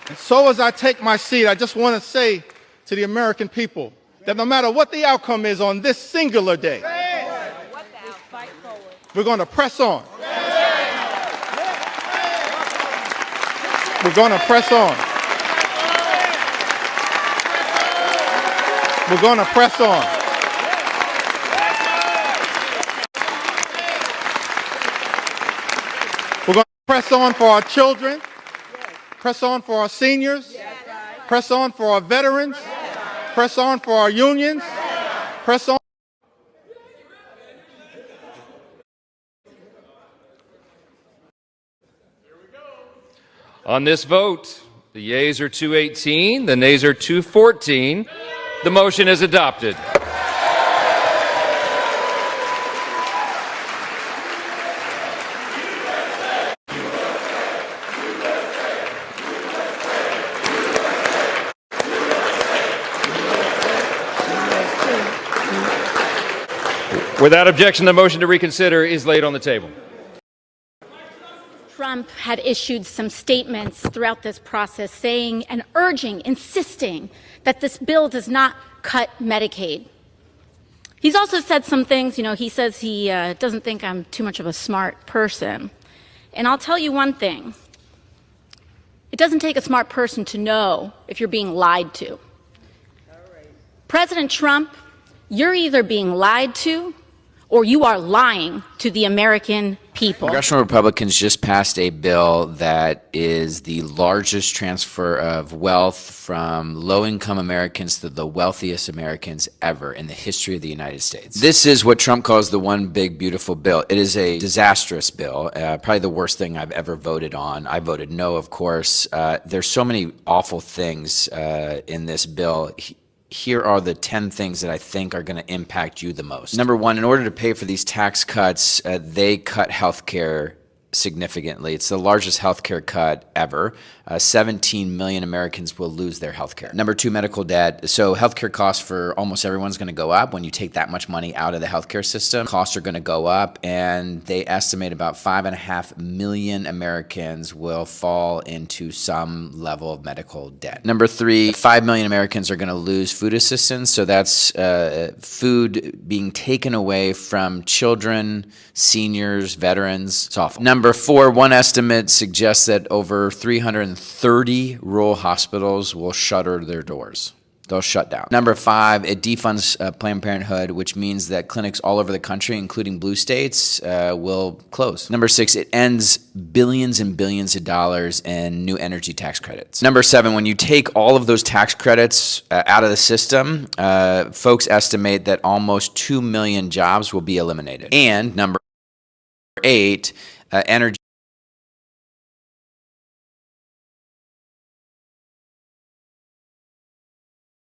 And so as I take my seat, I just want to say to the American people that no matter what the outcome is on this singular day, we're going to press on. We're going to press on. We're going to press on. We're going to press on for our children, press on for our seniors, press on for our veterans, press on for our unions, press on. On this vote, the yeas are 218, the nays are 214. The motion is adopted. Without objection, the motion to reconsider is laid on the table. Trump had issued some statements throughout this process saying and urging, insisting that this bill does not cut Medicaid. He's also said some things, he says he doesn't think I'm too much of a smart person. And I'll tell you one thing. It doesn't take a smart person to know if you're being lied to. President Trump, you're either being lied to or you are lying to the American people. Congressional Republicans just passed a bill that is the largest transfer of wealth from low-income Americans to the wealthiest Americans ever in the history of the United States. This is what Trump calls the one big beautiful bill. It is a disastrous bill, probably the worst thing I've ever voted on. I voted no, of course. There's so many awful things in this bill. Here are the 10 things that I think are going to impact you the most. Number one, in order to pay for these tax cuts, they cut health care significantly. It's the largest healthcare cut ever. 17 million Americans will lose their healthcare. Number two, medical debt. So healthcare costs for almost everyone's going to go up. When you take that much money out of the healthcare system, costs are going to go up, and they estimate about 5.5 million Americans will fall into some level of medical debt. Number three, 5 million Americans are going to lose food assistance. So that's food being taken away from children, seniors, veterans. It's awful. Number four, one estimate suggests that over 330 rural hospitals will shutter their doors. They'll shut down. Number five, it defunds Planned Parenthood, which means that clinics all over the country, including blue states, will close. Number six, it ends billions and billions of dollars in new energy tax credits. Number seven, when you take all of those tax credits out of the system, folks estimate that almost 2 million jobs will be eliminated. And number eight, energy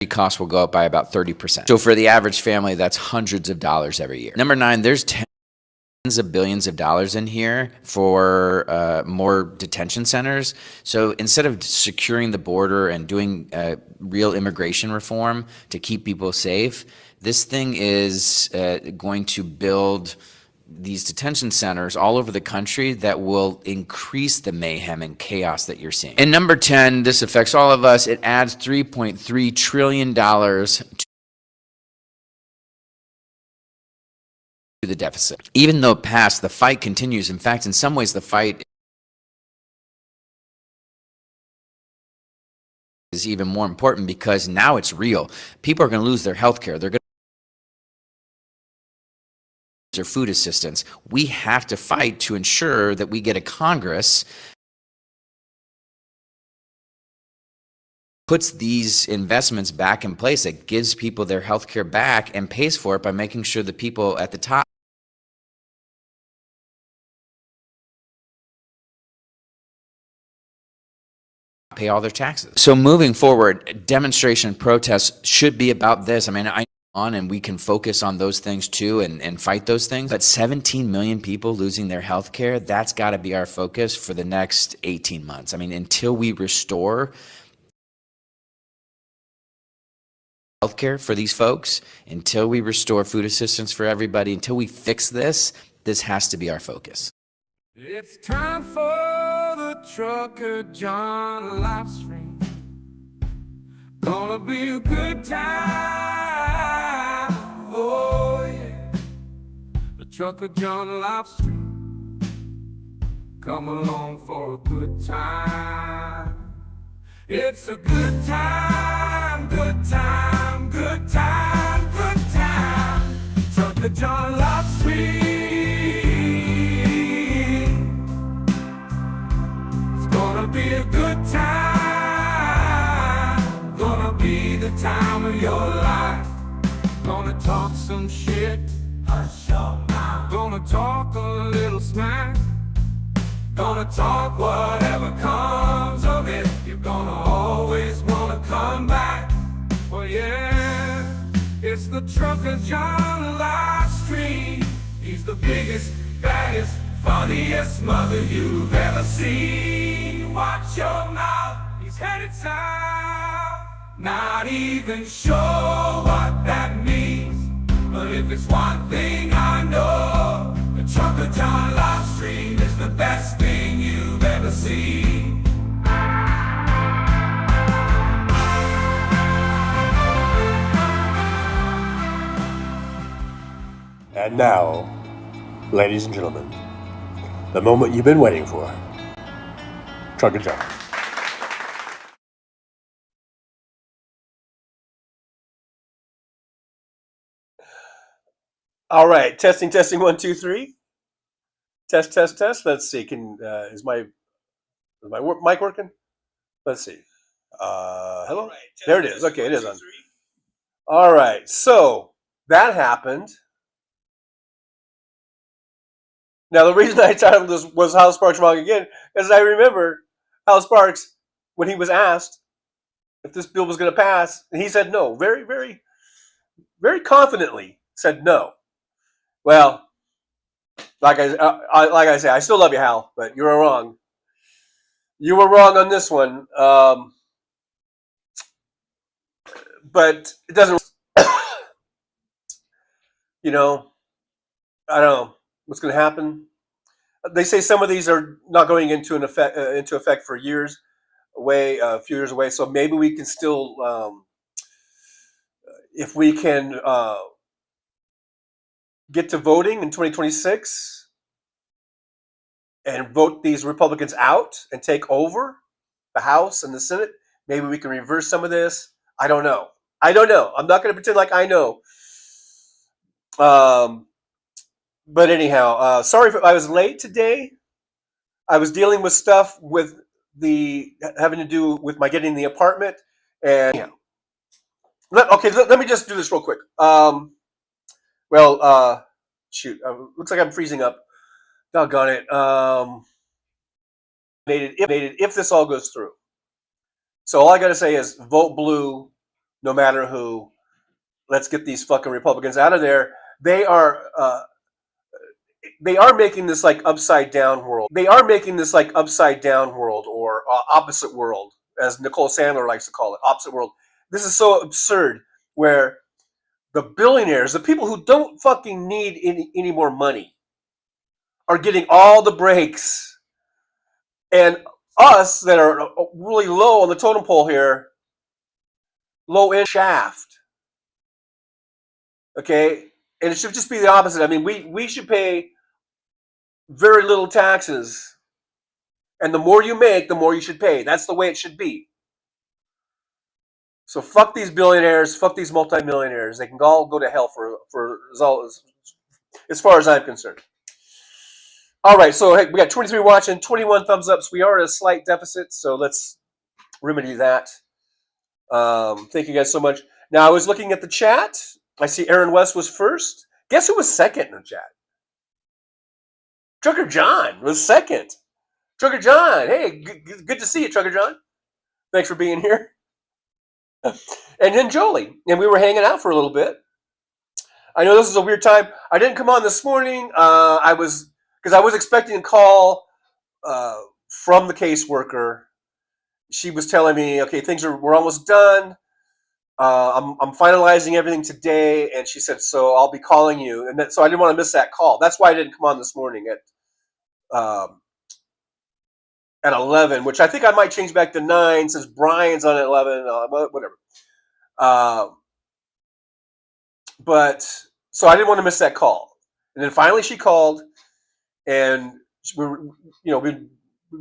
costs will go up by about 30%. So for the average family, that's hundreds of dollars every year. Number nine, there's tens of billions of dollars in here for more detention centers. So instead of securing the border and doing real immigration reform to keep people safe, this thing is going to build these detention centers all over the country that will increase the mayhem and chaos that you're seeing. And number 10, this affects all of us. It adds $3.3 trillion to the deficit. Even though it passed, the fight continues. In fact, in some ways, the fight is even more important because now it's real. People are going to lose their health care. They're going or food assistance. We have to fight to ensure that we get a Congress puts these investments back in place, that gives people their health care back and pays for it by making sure the people at the top pay all their taxes. So moving forward, demonstration protests should be about this. I mean, and we can focus on those things too and fight those things. But 17 million people losing their health care, that's got to be our focus for the next 18 months. I mean, until we restore healthcare for these folks, until we restore food assistance for everybody, until we fix this, this has to be our focus. It's time for the Trucker John live stream. Gonna be a good time. Oh yeah. The Trucker John live stream. Come along for a good time. It's a good time, good time, good time, good time. Trucker John live stream. Gonna be a good time. Gonna be the time of your life. Gonna talk some shit. Hush your mouth. Gonna talk a little smack. Gonna talk whatever comes of it. You're gonna always wanna come back. Oh yeah, it's the Trucker John live stream. He's the biggest, baddest, funniest mother you've ever seen. Watch your mouth, he's headed south. Not even sure what that means, but if it's one thing I know, the Trucker John live stream is the best thing you've ever seen. And now, ladies and gentlemen, the moment you've been waiting for. Trucker John. All right, testing, 1, 2, 3. Test. Let's see. Is my mic working? Let's see. Hello. Right, there it is. Okay, it is on. All right, so that happened. Now, the reason I titled this was Hal Sparks Wrong Again, is I remember Hal Sparks, when he was asked if this bill was going to pass, and he said no, very, very, very confidently said no. Well, like I say, I still love you, Hal, but you were wrong. You were wrong on this one. But it doesn't, I don't know what's going to happen. They say some of these are not going into effect for years away, a few years away. So maybe we can still, if we can get to voting in 2026 and vote these Republicans out and take over the House and the Senate, maybe we can reverse some of this. I don't know. I'm not going to pretend like I know. But anyhow, sorry if I was late today. I was dealing with stuff with having to do with my getting the apartment, and yeah. Let me just do this real quick. Shoot, looks like I'm freezing up. Doggone it. If this all goes through. So all I got to say is vote blue, no matter who. Let's get these fucking Republicans out of there. They are making this like upside down world. Or opposite world, as Nicole Sandler likes to call it, opposite world. This is so absurd, where the billionaires, the people who don't fucking need any more money, are getting all the breaks, and us that are really low on the totem pole here, low in shaft. Okay, and it should just be the opposite. I mean, we should pay very little taxes, and the more you make, the more you should pay. That's the way it should be. So fuck these billionaires, fuck these multimillionaires. They can all go to hell for as far as I'm concerned. All right, so hey, we got 23 watching, 21 thumbs up. So we are at a slight deficit, so let's remedy that. Thank you guys so much. Now, I was looking at the chat. I see Aaron West was first. Guess who was second in the chat? Trucker John was second. Trucker John, hey, good to see you, Trucker John. Thanks for being here. And then Jolie, and we were hanging out for a little bit. I know this is a weird time. I didn't come on this morning. Because I was expecting a call from the caseworker. She was telling me, okay, we're almost done. I'm finalizing everything today. And she said, so I'll be calling you. And so I didn't want to miss that call. That's why I didn't come on this morning at 11, which I think I might change back to 9 since Brian's on at 11, whatever. But so I didn't want to miss that call. And then finally she called, and we've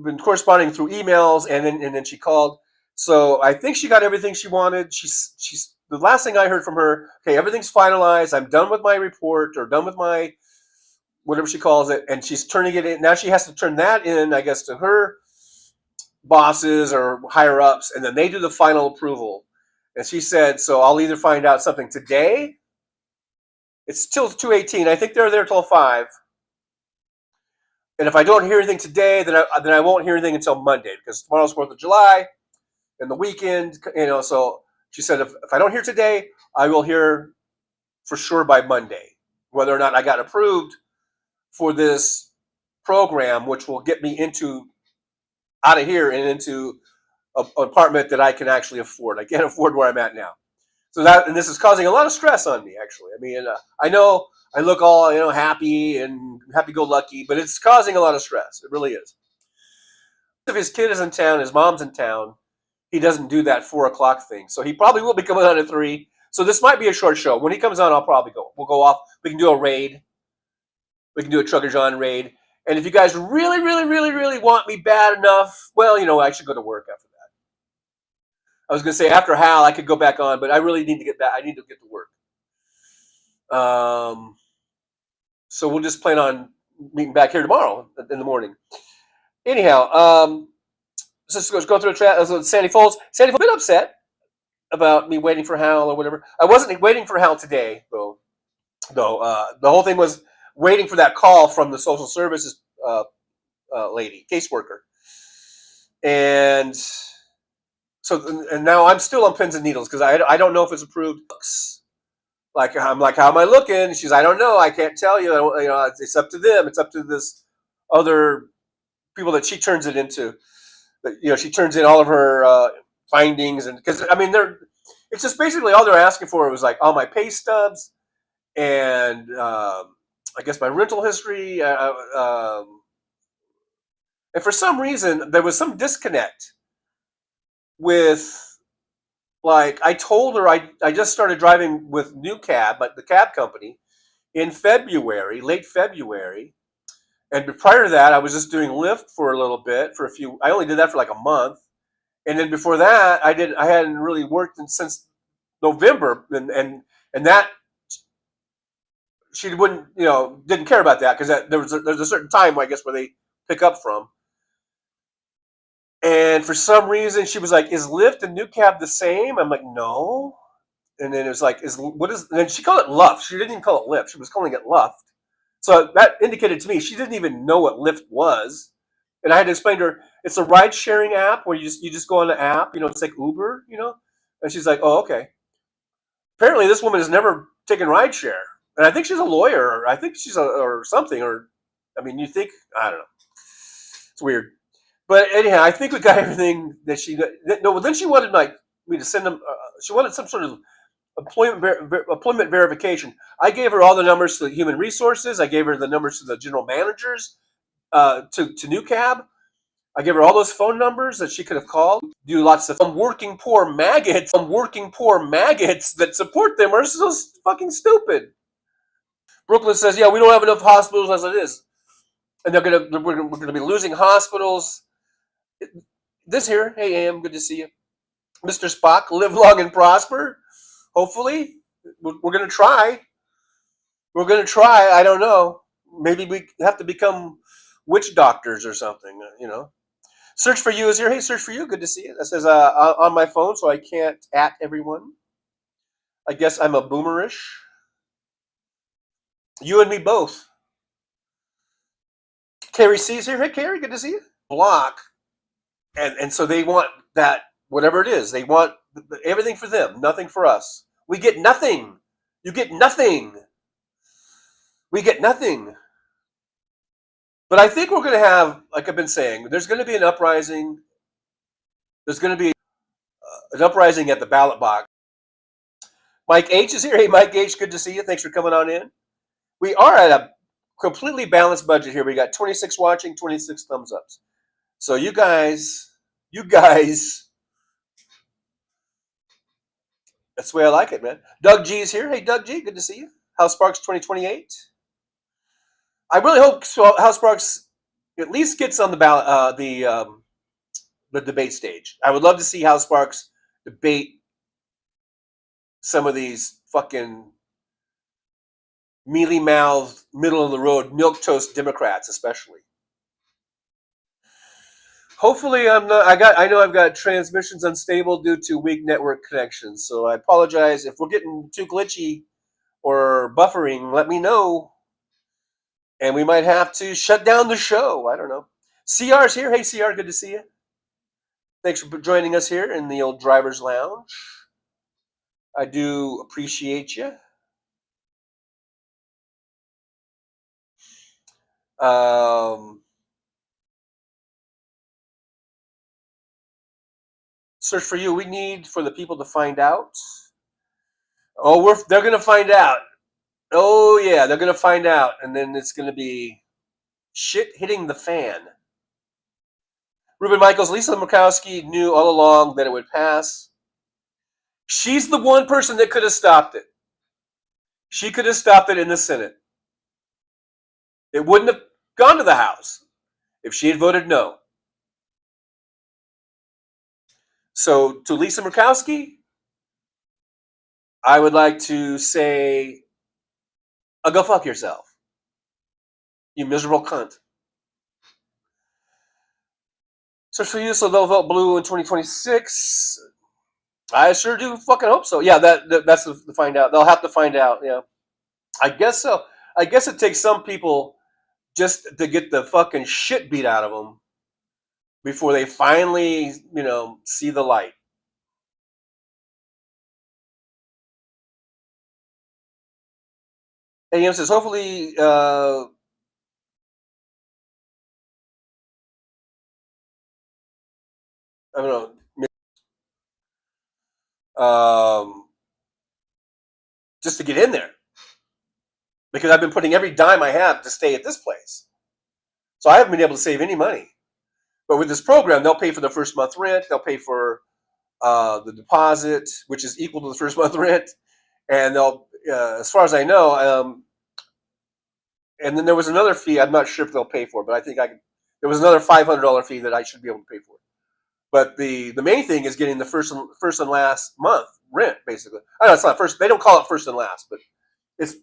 been corresponding through emails, and then she called. So I think she got everything she wanted. She's the last thing I heard from her. Okay, everything's finalized. I'm done with my report, or done with my whatever she calls it, and she's turning it in. Now she has to turn that in, I guess, to her bosses or higher ups, and then they do the final approval. And she said, so I'll either find out something today. It's till 2:18. I think they're there till 5. And if I don't hear anything today, then I won't hear anything until Monday, because tomorrow's 4th of July and the weekend. So she said, if I don't hear today, I will hear for sure by Monday whether or not I got approved for this program, which will get me out of here and into an apartment that I can actually afford. I can't afford where I'm at now. So this is causing a lot of stress on me, actually. I mean, I know I look all, happy and happy-go-lucky, but it's causing a lot of stress. It really is. If his kid is in town, his mom's in town, he doesn't do that 4 o'clock thing. So he probably will be coming on at 3. So this might be a short show. When he comes on, I'll probably go. We'll go off. We can do a raid. We can do a Trucker John raid. And if you guys really, really, really, really want me bad enough, well, I should go to work after that. I was going to say after Hal, I could go back on, but I really need to get back. I need to get to work. So we'll just plan on meeting back here tomorrow in the morning. Anyhow, let's go through a chat. Sandy Folds. Sandy Folds a bit upset about me waiting for Hal or whatever. I wasn't waiting for Hal today, though. The whole thing was waiting for that call from the social services lady, caseworker. And so, and now I'm still on pins and needles because I don't know if it's approved. I'm like, how am I looking? She's, I don't know. I can't tell you. It's up to them. It's up to this other people that she turns it into. She turns in all of her findings, and because it's just basically all they're asking for was like all my pay stubs and I guess my rental history. And for some reason, there was some disconnect with, like, I told her I just started driving with New Cab, but the cab company, in February, late February. And prior to that, I was just doing Lyft for a little bit, I only did that for like a month. And then before that, I hadn't really worked since November. And that, she didn't care about that because there's a certain time, I guess, where they pick up from. And for some reason, she was like, is Lyft and New Cab the same? I'm like, no. And then it was like, and then she called it Luft. She didn't even call it Lyft. She was calling it Luft. So that indicated to me she didn't even know what Lyft was. And I had to explain to her, it's a ride-sharing app where you just go on the app. It's like Uber, And she's like, oh, okay. Apparently, this woman has never taken rideshare. And I think she's a lawyer. Or I think she's or something. You think, I don't know. It's weird. But anyhow, I think we got everything that she. No, then she wanted me to send them. She wanted some sort of employment verification. I gave her all the numbers to the human resources. I gave her the numbers to the general managers, to New Cab. I gave her all those phone numbers that she could have called. Do lots of working poor maggots. Working poor maggots that support them are so fucking stupid. Brooklyn says, yeah, we don't have enough hospitals as it is, and we're gonna be losing hospitals. This here, hey, Am, good to see you. Mr. Spock, live long and prosper. Hopefully. We're going to try. I don't know. Maybe we have to become witch doctors or something, Search for You is here. Hey, Search for You, good to see you. That says on my phone, so I can't at everyone. I guess I'm a boomerish. You and me both. Carrie C's here. Hey, Carrie, good to see you. Block. And so they want that, whatever it is. They want everything for them, nothing for us. We get nothing. You get nothing. We get nothing. But I think we're going to have, like I've been saying, there's going to be an uprising. There's going to be an uprising at the ballot box. Mike H is here. Hey, Mike H, good to see you. Thanks for coming on in. We are at a completely balanced budget here. We got 26 watching, 26 thumbs ups. So you guys, that's the way I like it, man. Doug G is here. Hey, Doug G, good to see you. Hal Sparks 2028. I really hope Hal Sparks at least gets on the ballot, the debate stage. I would love to see Hal Sparks debate some of these fucking mealy-mouthed, middle-of-the-road, milquetoast Democrats, especially. Hopefully, I'm not. I know I've got transmissions unstable due to weak network connections. So I apologize if we're getting too glitchy or buffering. Let me know, and we might have to shut down the show. I don't know. CR's here. Hey, CR, good to see you. Thanks for joining us here in the old driver's lounge. I do appreciate you. Search for you. We need for the people to find out. Oh, they're gonna find out. Oh yeah, they're gonna find out, and then it's gonna be shit hitting the fan. Ruben Michaels, Lisa Murkowski knew all along that it would pass. She's the one person that could have stopped it. She could have stopped it in the Senate. It wouldn't have gone to the House if she had voted no. So to Lisa Murkowski, I would like to say, go fuck yourself, you miserable cunt. So for you, so they'll vote blue in 2026. I sure do fucking hope so. Yeah, that's the find out. They'll have to find out. Yeah, I guess so. I guess it takes some people just to get the fucking shit beat out of them before they finally, see the light. AM says, hopefully, I don't know, just to get in there. Because I've been putting every dime I have to stay at this place. So I haven't been able to save any money. But with this program, they'll pay for the first month rent. They'll pay for the deposit, which is equal to the first month rent. And they'll, as far as I know, and then there was another fee. I'm not sure if they'll pay for, but I think there was another $500 fee that I should be able to pay for. But the main thing is getting the first and last month rent, basically. I know it's not first. They don't call it first and last, but it's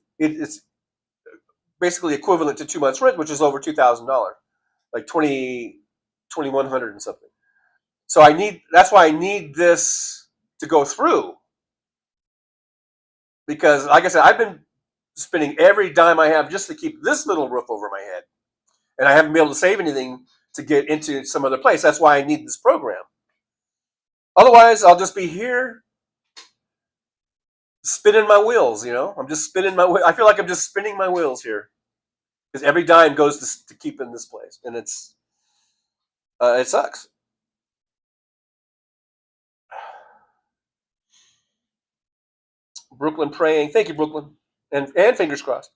basically equivalent to 2 months rent, which is over $2,000, like $2,100 and something. So that's why I need this to go through, because like I said, I've been spending every dime I have just to keep this little roof over my head, and I haven't been able to save anything to get into some other place. That's why I need this program. Otherwise, I'll just be here spinning my wheels. I'm just spinning my wheels. I feel like I'm just spinning my wheels here, because every dime goes to keep in this place, and it sucks. Brooklyn praying. Thank you, Brooklyn, and fingers crossed.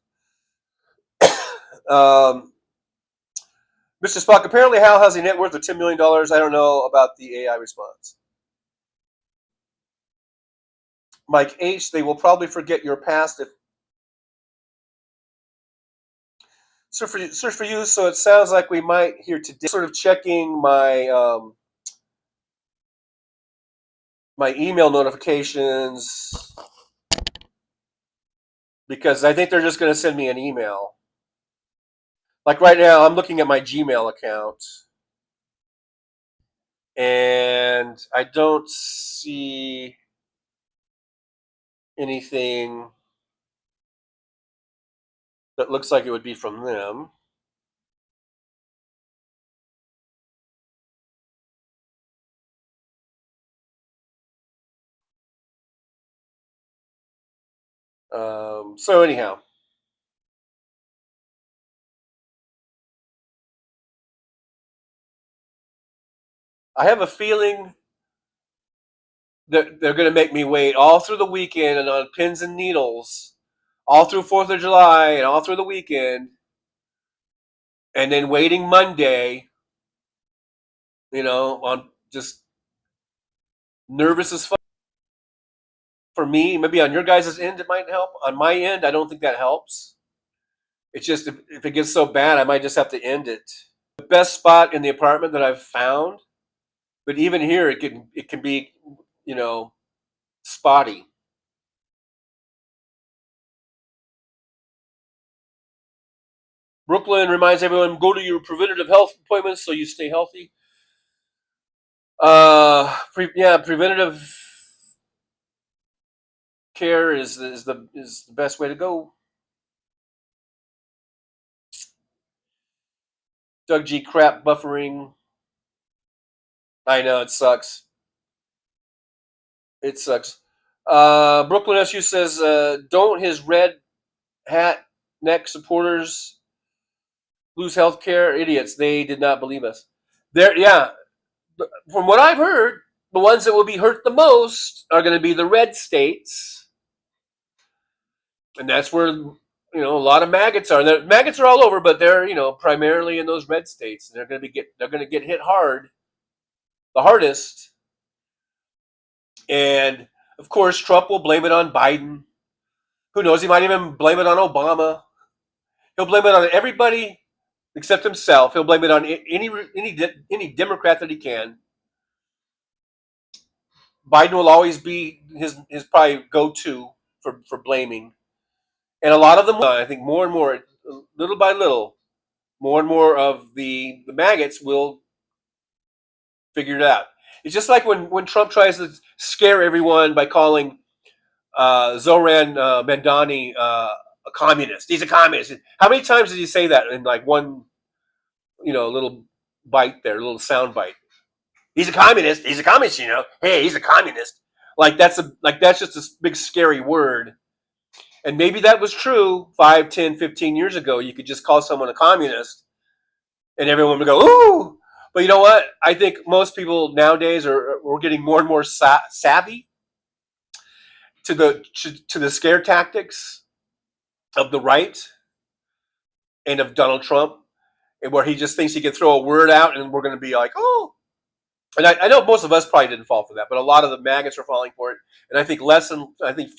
Mr. Spock, apparently Hal has a net worth of $10 million. I don't know about the AI response. Mike H, they will probably forget your past if. Search for you. So it sounds like we might hear today. Sort of checking my my email notifications, because I think they're just going to send me an email. Like right now, I'm looking at my Gmail account, and I don't see anything that looks like it would be from them. So anyhow, I have a feeling they're going to make me wait all through the weekend and on pins and needles, all through 4th of July and all through the weekend, and then waiting Monday, on just nervous as fuck. For me, maybe on your guys' end it might help. On my end, I don't think that helps. It's just if it gets so bad, I might just have to end it. The best spot in the apartment that I've found, but even here it can be, spotty. Brooklyn reminds everyone, go to your preventative health appointments so you stay healthy. Preventative care is the best way to go. Doug G. Crap buffering. I know it sucks. It sucks. Brooklyn SU says, don't his red hat neck supporters lose health care? Idiots. They did not believe us. From what I've heard, the ones that will be hurt the most are going to be the red states. And that's where, a lot of maggots are. Maggots are all over, but they're, primarily in those red states. And they're going to get hit hard, the hardest. And of course, Trump will blame it on Biden. Who knows? He might even blame it on Obama. He'll blame it on everybody except himself. He'll blame it on any Democrat that he can. Biden will always be his probably go-to for blaming. And a lot of them, I think more and more, little by little, more and more of the maggots will figure it out. It's just like when Trump tries to scare everyone by calling Zoran Mandani a communist. He's a communist. How many times did he say that in like one, little bite there, a little sound bite? He's a communist. He's a communist. Hey, he's a communist. Like that's just a big scary word. And maybe that was true 5, 10, 15 years ago. You could just call someone a communist, and everyone would go, ooh. But you know what? I think most people nowadays we're getting more and more savvy to the scare tactics of the right and of Donald Trump, and where he just thinks he can throw a word out and we're going to be like, oh. And I know most of us probably didn't fall for that, but a lot of the maggots are falling for it. And I think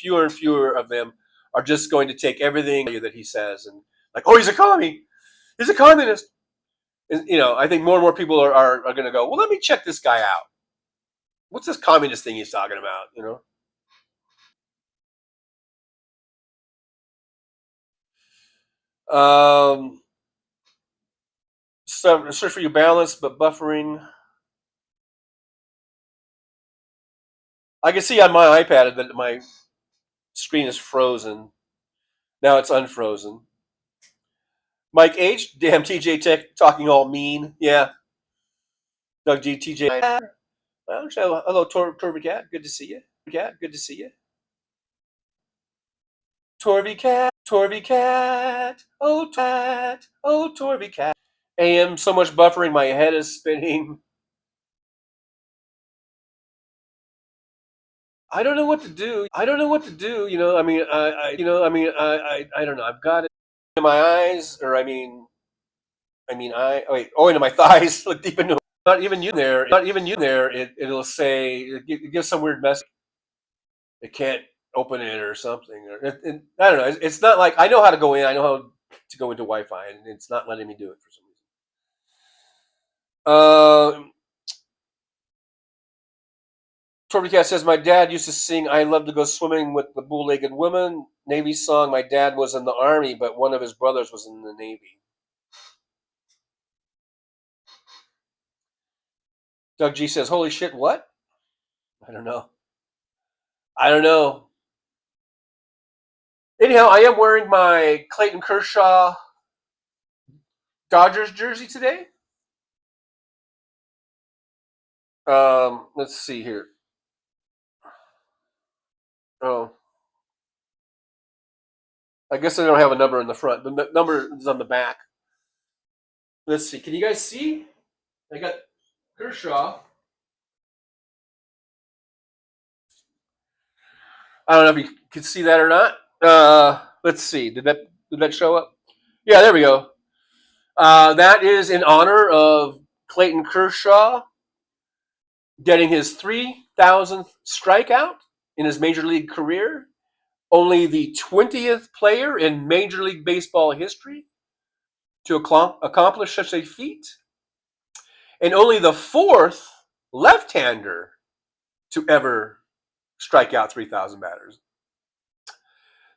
fewer and fewer of them are just going to take everything that he says and like, oh, he's a commie. He's a communist. And, I think more and more people are going to go, well, let me check this guy out. What's this communist thing he's talking about, Search for you balance, but buffering. I can see on my iPad that my screen is frozen. Now it's unfrozen. Mike H. Damn, TJ Tech talking all mean. Yeah. Doug G. TJ. Hello, Torvy Cat. Good to see you. Good to see you. Torvy Cat. Oh, Cat. Oh, Torvy Cat. AM, so much buffering, my head is spinning. I don't know what to do. I don't know. I don't know. I've got it in my eyes, or into my thighs. Look deep into. Not even you there. It'll say it gives some weird message. It can't open it or something. I don't know. It's not like I know how to go in. I know how to go into Wi-Fi, and it's not letting me do it for some reason. Torbycat says, my dad used to sing I Love to Go Swimming with the Bow-Legged Woman Navy song. My dad was in the Army, but one of his brothers was in the Navy. Doug G says, holy shit, what? I don't know. Anyhow, I am wearing my Clayton Kershaw Dodgers jersey today. Let's see here. Oh. I guess I don't have a number in the front. The number is on the back. Let's see. Can you guys see? I got Kershaw. I don't know if you could see that or not. Let's see. Did that show up? Yeah, there we go. That is in honor of Clayton Kershaw getting his 3,000th strikeout in his major league career. Only the 20th player in Major League Baseball history to accomplish such a feat, and only the 4th left-hander to ever strike out 3,000 batters.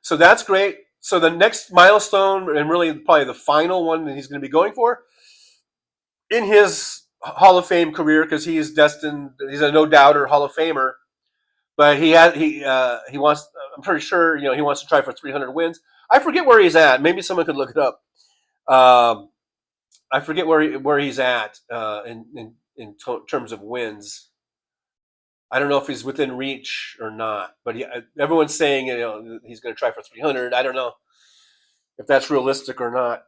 So that's great. So the next milestone, and really probably the final one that he's going to be going for in his Hall of Fame career, because he's destined, he's a no-doubter Hall of Famer, but he wants, I'm pretty sure, he wants to try for 300 wins. I forget where he's at. Maybe someone could look it up. I forget where he's at in terms of wins. I don't know if he's within reach or not, but everyone's saying he's going to try for 300. I don't know if that's realistic or not.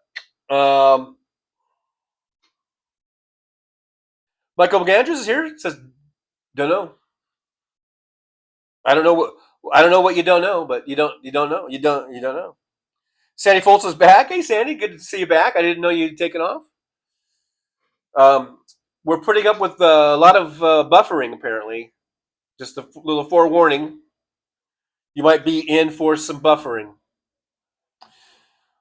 Michael McAndrews is here. It says, "Don't know. I don't know what you don't know, but you don't know. You don't know." Sandy Foltz is back. Hey, Sandy, good to see you back. I didn't know you'd taken off. We're putting up with a lot of buffering, apparently. Just a little forewarning. You might be in for some buffering.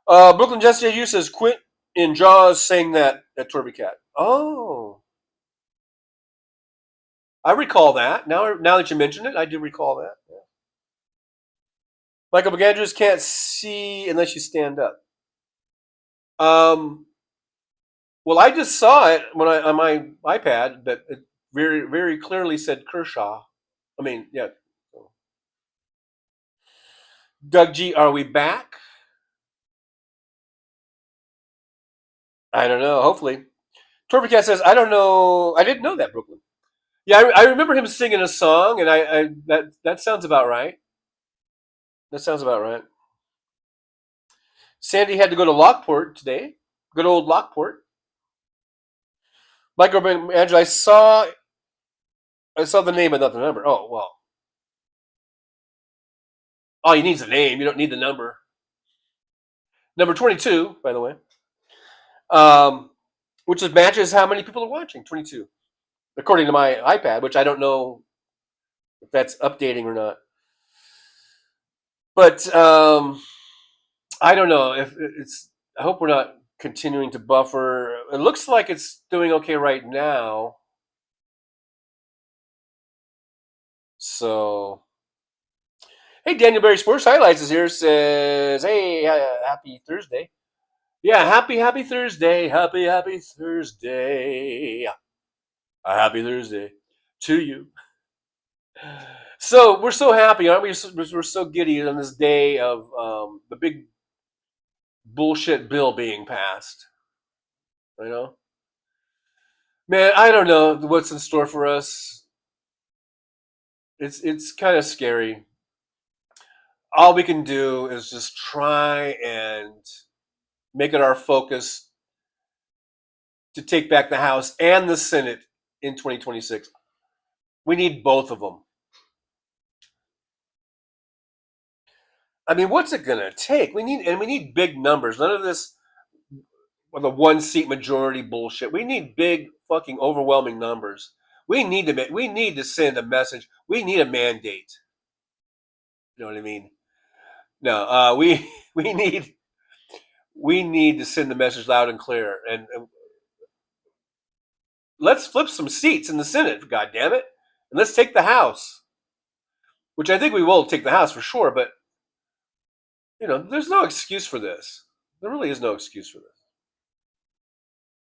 Brooklyn Jesse U says, "Quint in Jaws saying that at Torby Cat." Oh. I recall that. Now that you mention it, I do recall that. Yeah. Michael McAndrews can't see unless you stand up. Well, I just saw it on my iPad that it very, very clearly said Kershaw. I mean, yeah. Doug G, are we back? I don't know. Hopefully. Torby Cat says, "I don't know. I didn't know that, Brooklyn." Yeah, I remember him singing a song, and that sounds about right. That sounds about right. Sandy had to go to Lockport today. Good old Lockport. Michael Angela, I saw the name but not the number. Oh, well. All you need is the name. You don't need the number. Number 22, by the way. Which matches how many people are watching. 22. According to my iPad, which I don't know if that's updating or not. But I don't know if it's. I hope we're not continuing to buffer. It looks like it's doing okay right now. So, hey, Daniel Berry Sports Highlights is here. Says, "Hey, happy Thursday." Yeah, happy Thursday. Happy Thursday. A happy Thursday to you. So we're so happy, aren't we? We're so giddy on this day of the big bullshit bill being passed. Man, I don't know what's in store for us. It's kind of scary. All we can do is just try and make it our focus to take back the House and the Senate in 2026. We need both of them. I mean, what's it gonna take? We need big numbers. None of this the 1-seat majority bullshit. We need big, fucking, overwhelming numbers. We need to send a message. We need a mandate. You know what I mean? No, we need to send the message loud and clear. And let's flip some seats in the Senate, God damn it, and let's take the House. Which I think we will take the House for sure, but there's no excuse for this. There really is no excuse for this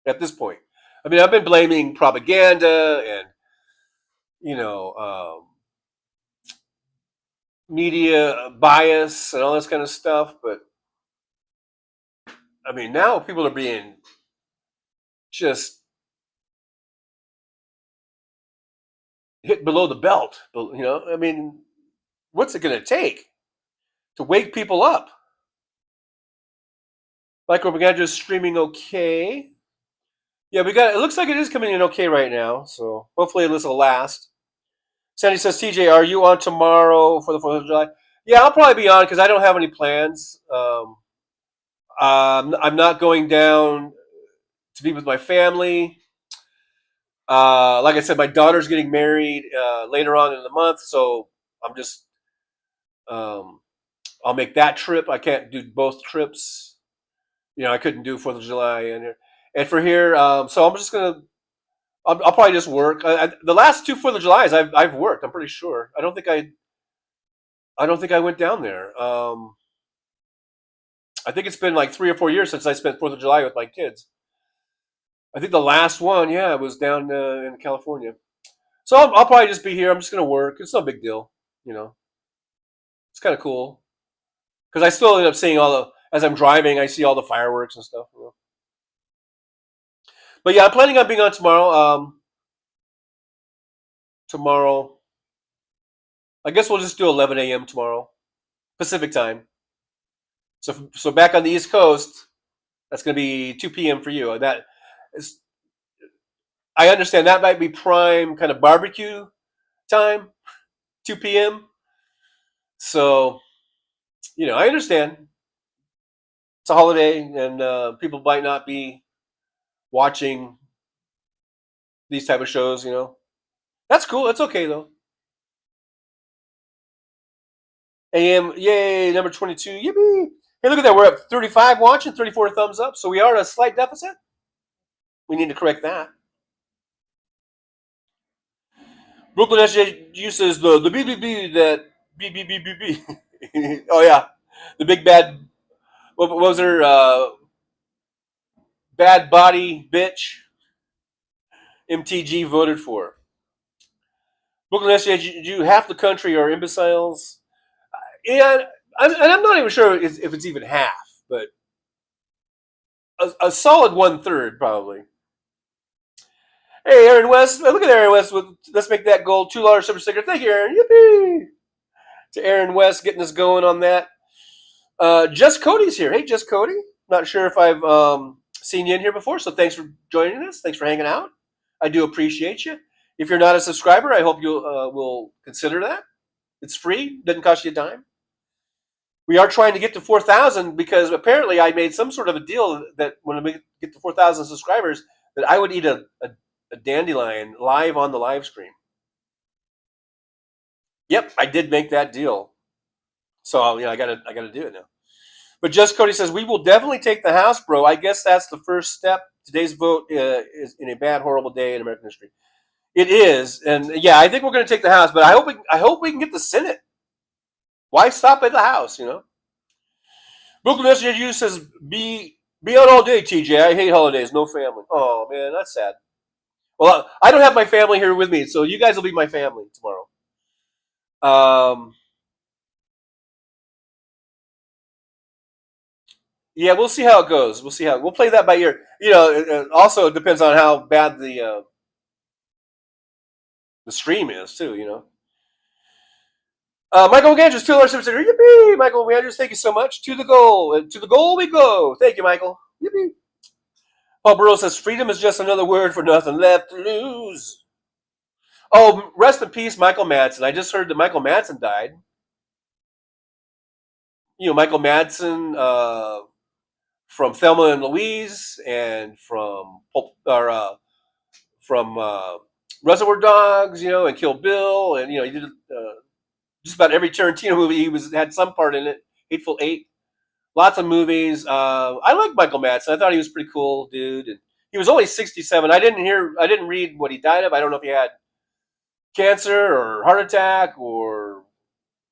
at this point. I mean, I've been blaming propaganda and media bias and all this kind of stuff, but I mean, now people are being just hit below the belt. I mean, what's it going to take to wake people up? Michael McAndrews streaming okay. Yeah, it looks like it is coming in okay right now, so hopefully this will last. Sandy says, "TJ, are you on tomorrow for the 4th of July?" Yeah, I'll probably be on because I don't have any plans. I'm not going down to be with my family. Like I said, my daughter's getting married later on in the month, so I'm just I'll make that trip. I can't do both trips. I couldn't do 4th of July and for here. So I'm just gonna. I'll probably just work. The last two 4th of Julys I've worked. I'm pretty sure. I don't think I went down there. I think it's been like 3 or 4 years since I spent 4th of July with my kids. I think the last one, yeah, was down in California. So I'll probably just be here. I'm just gonna work. It's no big deal, you know. It's kind of cool because I still end up seeing as I'm driving. I see all the fireworks and stuff. But yeah, I'm planning on being on tomorrow. Tomorrow, I guess we'll just do 11 a.m. tomorrow, Pacific time. So back on the East Coast, that's gonna be 2 p.m. for you. And that is, I understand that might be prime kind of barbecue time, 2 p.m. So I understand it's a holiday and people might not be watching these type of shows. That's cool. That's okay though. AM, yay, number 22, yippee! Hey, look at that. We're up 35 watching, 34 thumbs up. So we are at a slight deficit. We need to correct that. Brooklyn SJU says the BBB that BBBBB. Oh yeah, the big bad. What was her bad body bitch? MTG voted for. Brooklyn SJU. Half the country are imbeciles. And I'm not even sure if it's even half, but a solid 1/3 probably. Hey, Aaron West. Look at Aaron West. Let's make that gold $2 super sticker. Thank you, Aaron. Yippee! To Aaron West getting us going on that. Just Cody's here. Hey, Just Cody. Not sure if I've seen you in here before, so thanks for joining us. Thanks for hanging out. I do appreciate you. If you're not a subscriber, I hope you will consider that. It's free. Doesn't cost you a dime. We are trying to get to 4,000 because apparently I made some sort of a deal that when we get to 4,000 subscribers, that I would eat a dandelion live on the live stream. Yep, I did make that deal. So I gotta do it now. But Just Cody says we will definitely take the House, bro. I guess that's the first step. Today's vote is in a bad, horrible day in American history. It is, and yeah, I think we're going to take the House. But I hope we can get the Senate. Why stop at the House? Brooklyn SJU says be on all day, TJ. I hate holidays. No family. Oh man, that's sad. Well, I don't have my family here with me, so you guys will be my family tomorrow. Yeah, we'll see how it goes. We'll play that by ear. It also depends on how bad the stream is too. Michael Andrews, $2 super sticker. Yippee! Michael Andrews, thank you so much. To the goal. To the goal we go. Thank you, Michael. Yippee! Paul Burrow says freedom is just another word for nothing left to lose. Oh, rest in peace, Michael Madsen. I just heard that Michael Madsen died. Michael Madsen from Thelma and Louise and from Reservoir Dogs, and Kill Bill, and he did just about every Tarantino movie. He had some part in it. Hateful Eight, lots of movies. I like Michael Madsen. I thought he was a pretty cool dude, and he was only 67. I didn't read what he died of. I don't know if he had cancer or heart attack or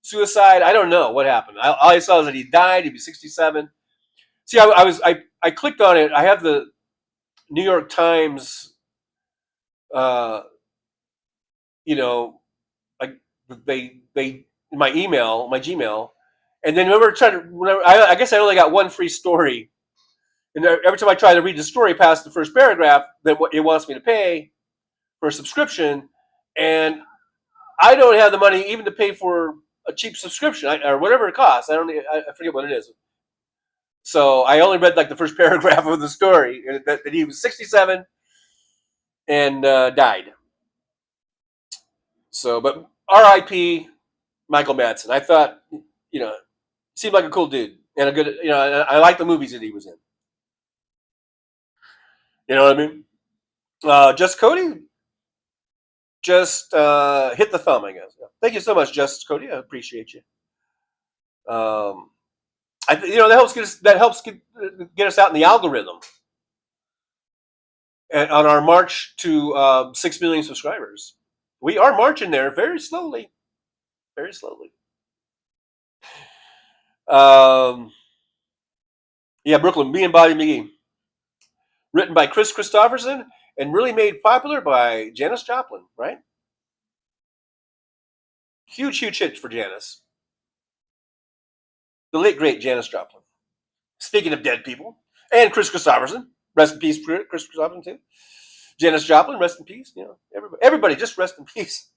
suicide. I don't know what happened. All I saw is that he died. He was 67. See, I clicked on it. I have the New York Times. They my email, my Gmail, and then I guess I only got one free story, and every time I try to read the story past the first paragraph, then it wants me to pay for a subscription, and I don't have the money even to pay for a cheap subscription or whatever it costs. I forget what it is. So I only read like the first paragraph of the story that he was 67 and died. So, but R.I.P. Michael Madsen. I thought seemed like a cool dude and a good. I like the movies that he was in. You know what I mean? Just Cody, just hit the thumb, I guess. Thank you so much, Just Cody. I appreciate you. That helps get us out in the algorithm and on our march to 6 million subscribers. We are marching there very slowly, very slowly. Yeah, Brooklyn, me and Bobby McGee, written by Chris Christopherson and really made popular by Janis Joplin, right? Huge hit for Janis. The late great Janis Joplin. Speaking of dead people, and Chris Christopherson, rest in peace, Chris Christopherson too. Janis Joplin, rest in peace. Everybody, just rest in peace.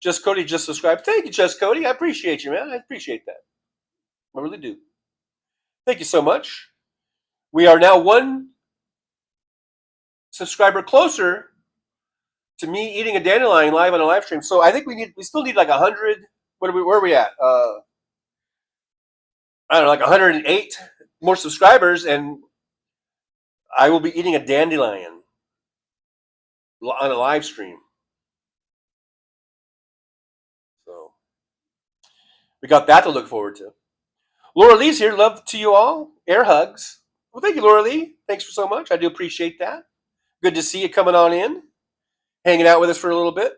Just Cody just subscribed. Thank you, Just Cody. I appreciate you, man. I appreciate that. I really do. Thank you so much. We are now one subscriber closer to me eating a dandelion live on a live stream. So I think we still need like 100. Where are we at? I don't know, like 108 more subscribers, and I will be eating a dandelion on a live stream. So we got that to look forward to. Laura Lee's here. Love to you all. Air hugs. Well, thank you, Laura Lee. Thanks so much. I do appreciate that. Good to see you coming on in, hanging out with us for a little bit.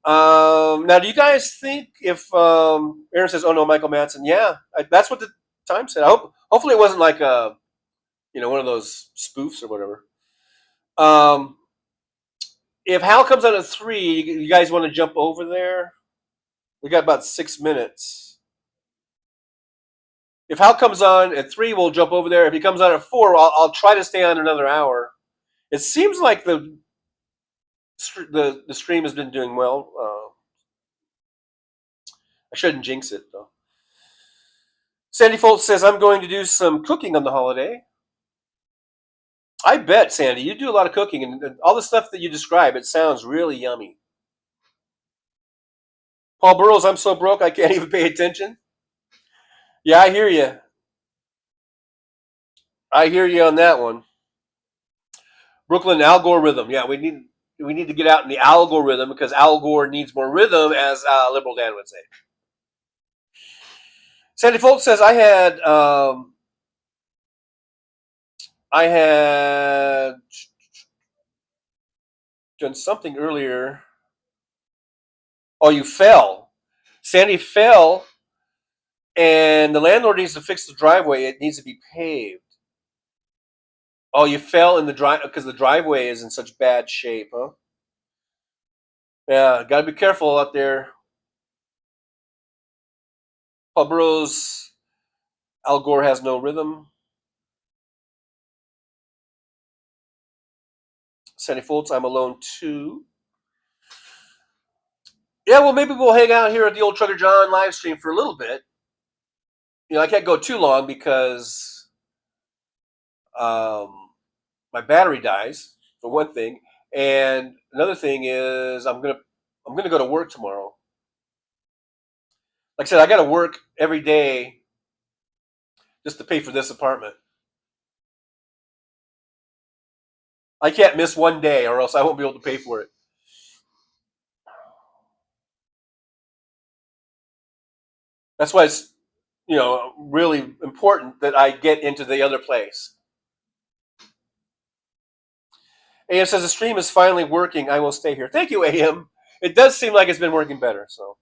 Now, do you guys think if Aaron says, "Oh no, Michael Madsen"? Yeah, that's what the time said. Hopefully, it wasn't like one of those spoofs or whatever. If Hal comes on at 3, you guys want to jump over there? We got about 6 minutes. If Hal comes on at 3, we'll jump over there. If he comes on at 4, I'll try to stay on another hour. It seems like the stream has been doing well. I shouldn't jinx it, though. Sandy Foltz says, I'm going to do some cooking on the holiday. I bet, Sandy, you do a lot of cooking, and all the stuff that you describe, it sounds really yummy. Paul Burrows, I'm so broke I can't even pay attention. Yeah, I hear you. I hear you on that one. Brooklyn, Al Gore rhythm. Yeah, we need to get out in the Al Gore rhythm because Al Gore needs more rhythm, as Liberal Dan would say. Sandy Foltz says, I had done something earlier. Oh, you fell. Sandy fell, and the landlord needs to fix the driveway. It needs to be paved. Oh, you fell in the drive because the driveway is in such bad shape, huh? Yeah, gotta be careful out there. Paul Burrows, Al Gore has no rhythm. Sandy Foltz, I'm alone too. Yeah, well, maybe we'll hang out here at the old Trucker John live stream for a little bit. I can't go too long because my battery dies, for one thing, and another thing is I'm gonna go to work tomorrow. Like I said, I got to work every day just to pay for this apartment. I can't miss one day, or else I won't be able to pay for it. That's why it's really important that I get into the other place. AM says the stream is finally working. I will stay here. Thank you, AM. It does seem like it's been working better. So,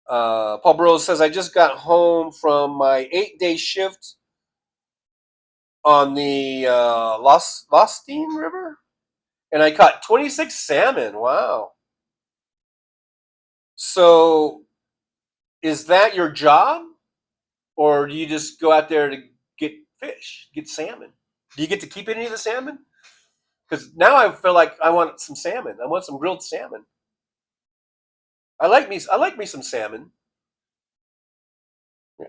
Paul Burrows says I just got home from my 8-day shift on the Lostine River, and I caught 26 salmon. Wow. So, is that your job, or do you just go out there to get fish, get salmon? Do you get to keep any of the salmon? Because now I feel like I want some salmon. I want some grilled salmon. I like me some salmon. Yeah.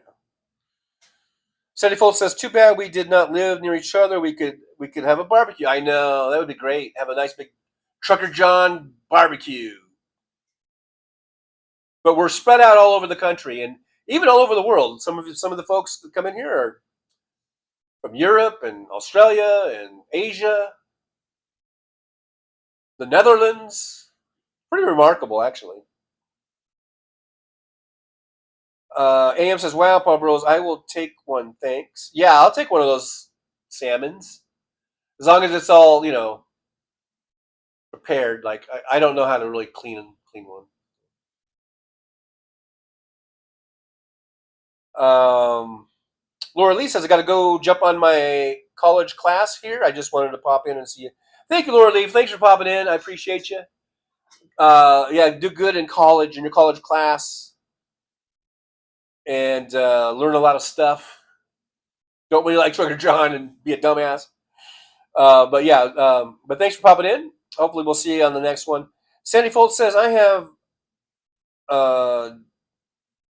Sandy Fold says, "Too bad we did not live near each other. We could have a barbecue." I know, that would be great. Have a nice big Trucker John barbecue. But we're spread out all over the country and even all over the world. Some of the folks that come in here are from Europe and Australia and Asia, the Netherlands. Pretty remarkable, actually. AM says, "Wow, Paul Bros, I will take one, thanks." Yeah, I'll take one of those salmons. As long as it's all, prepared. Like, I don't know how to really clean one. Laura Lee says, "I got to go jump on my college class here. I just wanted to pop in and see you." Thank you, Laura Lee. Thanks for popping in. I appreciate you. Yeah, do good in college, in your college class, and learn a lot of stuff. Don't really like Trucker John and be a dumbass. But yeah, but thanks for popping in. Hopefully we'll see you on the next one. Sandy Fold says, "I have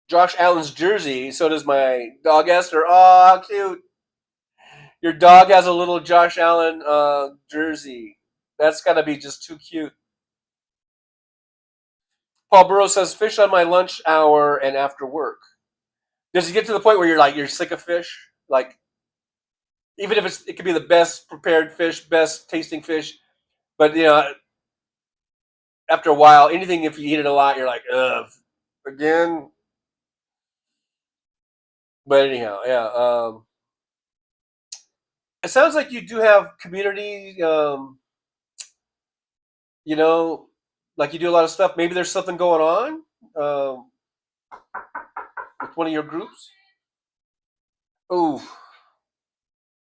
Josh Allen's jersey. So does my dog Esther." Oh, how cute. Your dog has a little Josh Allen jersey. That's got to be just too cute. Paul Burrows says, "Fish on my lunch hour and after work." Does it get to the point where you're sick of fish? Like, even if it could be the best prepared fish, best tasting fish, but after a while, anything, if you eat it a lot, you're like, ugh, again. But anyhow, yeah. It sounds like you do have community, like you do a lot of stuff. Maybe there's something going on with one of your groups. Oh,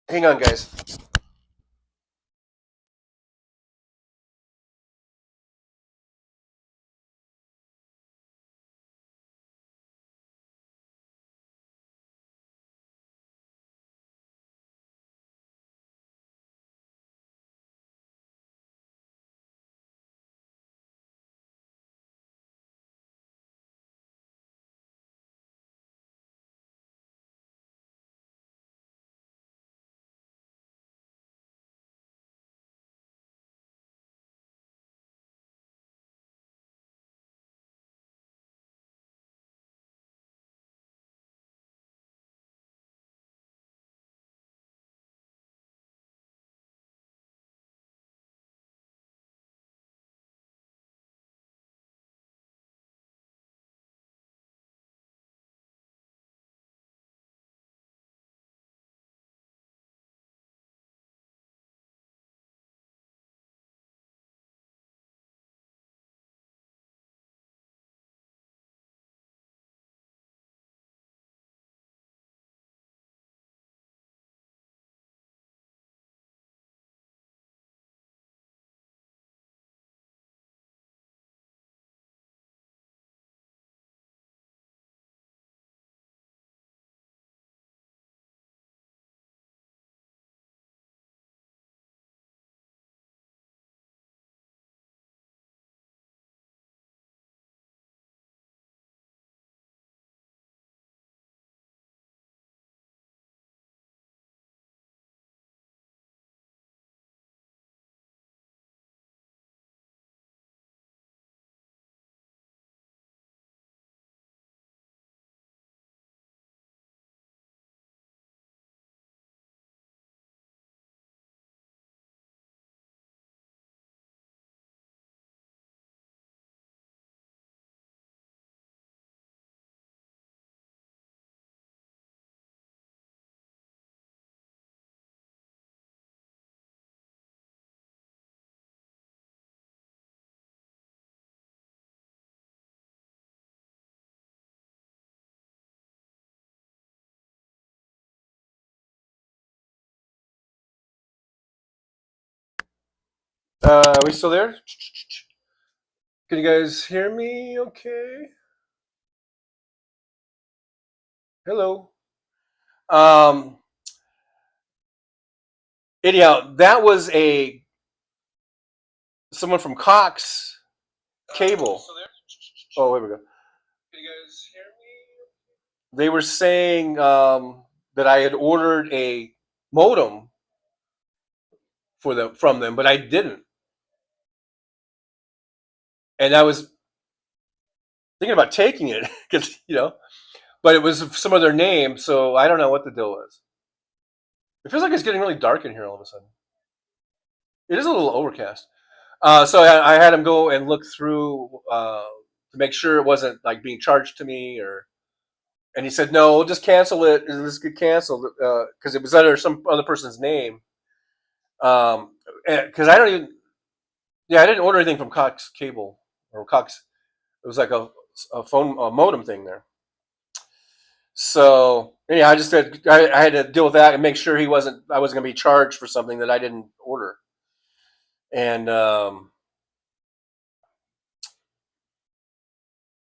hang on, guys. Are we still there? Can you guys hear me okay? Hello. Anyhow, that was someone from Cox Cable. Oh, here we go. Can you guys hear me? They were saying that I had ordered a modem from them, but I didn't. And I was thinking about taking it because but it was some other name, so I don't know what the deal was. It feels like it's getting really dark in here all of a sudden. It is a little overcast. So I had him go and look through to make sure it wasn't like being charged to me, and he said no, we'll just cancel it. Let's get canceled because it was under some other person's name. Because I don't even, I didn't order anything from Cox Cable or Cox. It was like a modem thing there. So yeah, I had to deal with that and make sure I wasn't going to be charged for something that I didn't order. And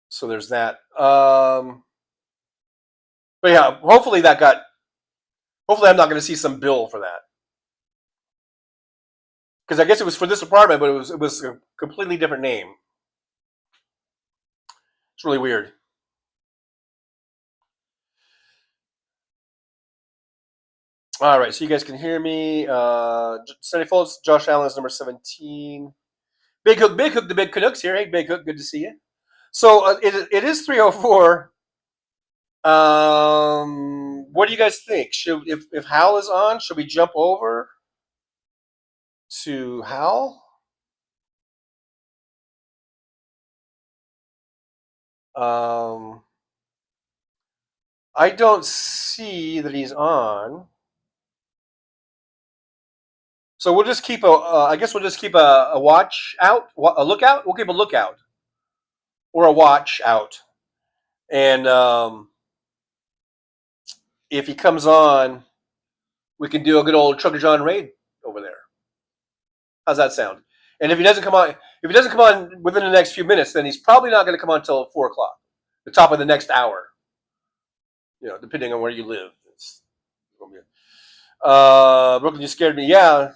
so there's that. But yeah, hopefully I'm not going to see some bill for that. Because I guess it was for this apartment, but it was a completely different name. It's really weird. All right, so you guys can hear me. Sunny Folds, Josh Allen is number 17. Big Hook, the Big Canucks here. Hey, Big Hook, good to see you. So it is 3:04. What do you guys think? If Hal is on, should we jump over to Hal? I don't see that he's on. So we'll just keep I guess we'll just keep a watch out, a lookout. We'll keep a lookout or a watch out, and if he comes on, we can do a good old Trucker John raid over there. How's that sound? And if he doesn't come on, within the next few minutes, then he's probably not going to come on until 4 o'clock, the top of the next hour. Depending on where you live. Brooklyn, you scared me. Yeah.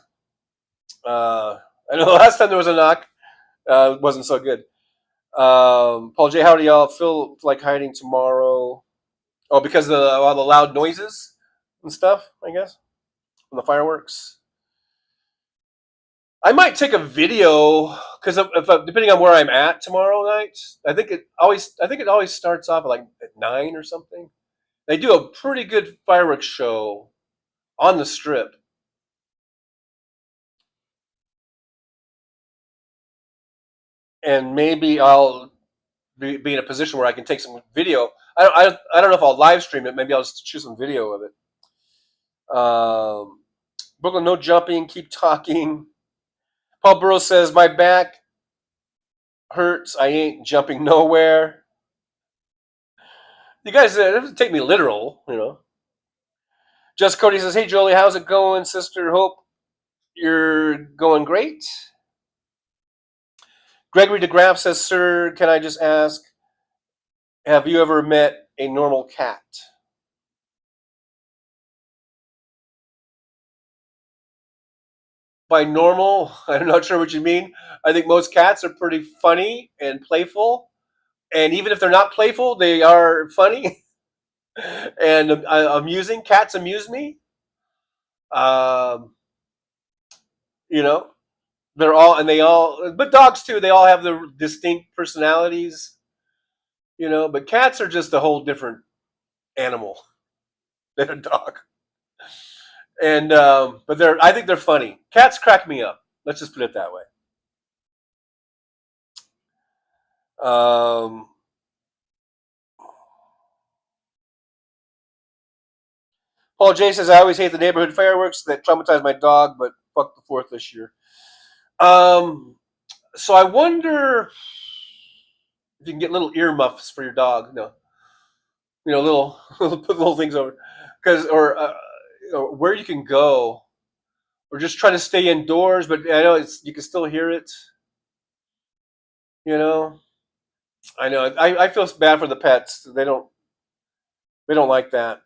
I know the last time there was a knock, it wasn't so good. Paul J, how do y'all feel like hiding tomorrow? Oh, because of all the loud noises and stuff, I guess, from the fireworks. I might take a video because depending on where I'm at tomorrow night, I think it always starts off at 9 or something. They do a pretty good fireworks show on the Strip. And maybe I'll be in a position where I can take some video. I don't know if I'll live stream it. Maybe I'll just choose some video of it. Brooklyn, no jumping. Keep talking. Paul Burrows says, my back hurts. I ain't jumping nowhere. You guys take me literal, Just Cody says, hey, Jolie, how's it going, sister? Hope you're going great. Gregory DeGraff says, sir, can I just ask, have you ever met a normal cat? By normal, I'm not sure what you mean. I think most cats are pretty funny and playful. And even if they're not playful, they are funny and amusing. Cats amuse me. They're all, but dogs too, they all have their distinct personalities, but cats are just a whole different animal than a dog. And, but I think they're funny. Cats crack me up. Let's just put it that way. Paul J says, I always hate the neighborhood fireworks that traumatized my dog, but fuck the 4th this year. So I wonder if you can get little earmuffs for your dog. Little put little things over, or where you can go, or just try to stay indoors. But I know you can still hear it. I know. I feel bad for the pets. They don't like that.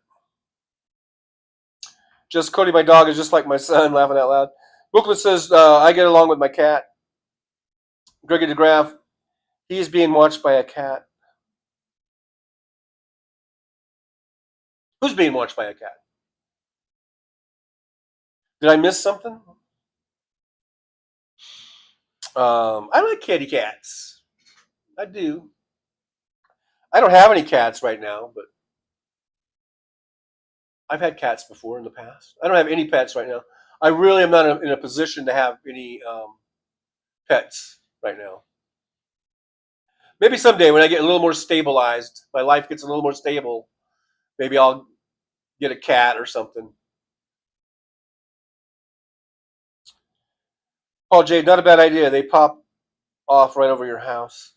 Just Cody, my dog is just like my son, laughing out loud. Brooklyn says, I get along with my cat. Gregory DeGraff, he's being watched by a cat. Who's being watched by a cat? Did I miss something? I like kitty cats. I do. I don't have any cats right now, but I've had cats before in the past. I don't have any pets right now. I really am not in a position to have any pets right now. Maybe someday when I get a little more stabilized, my life gets a little more stable, maybe I'll get a cat or something. Paul J, not a bad idea. They pop off right over your house.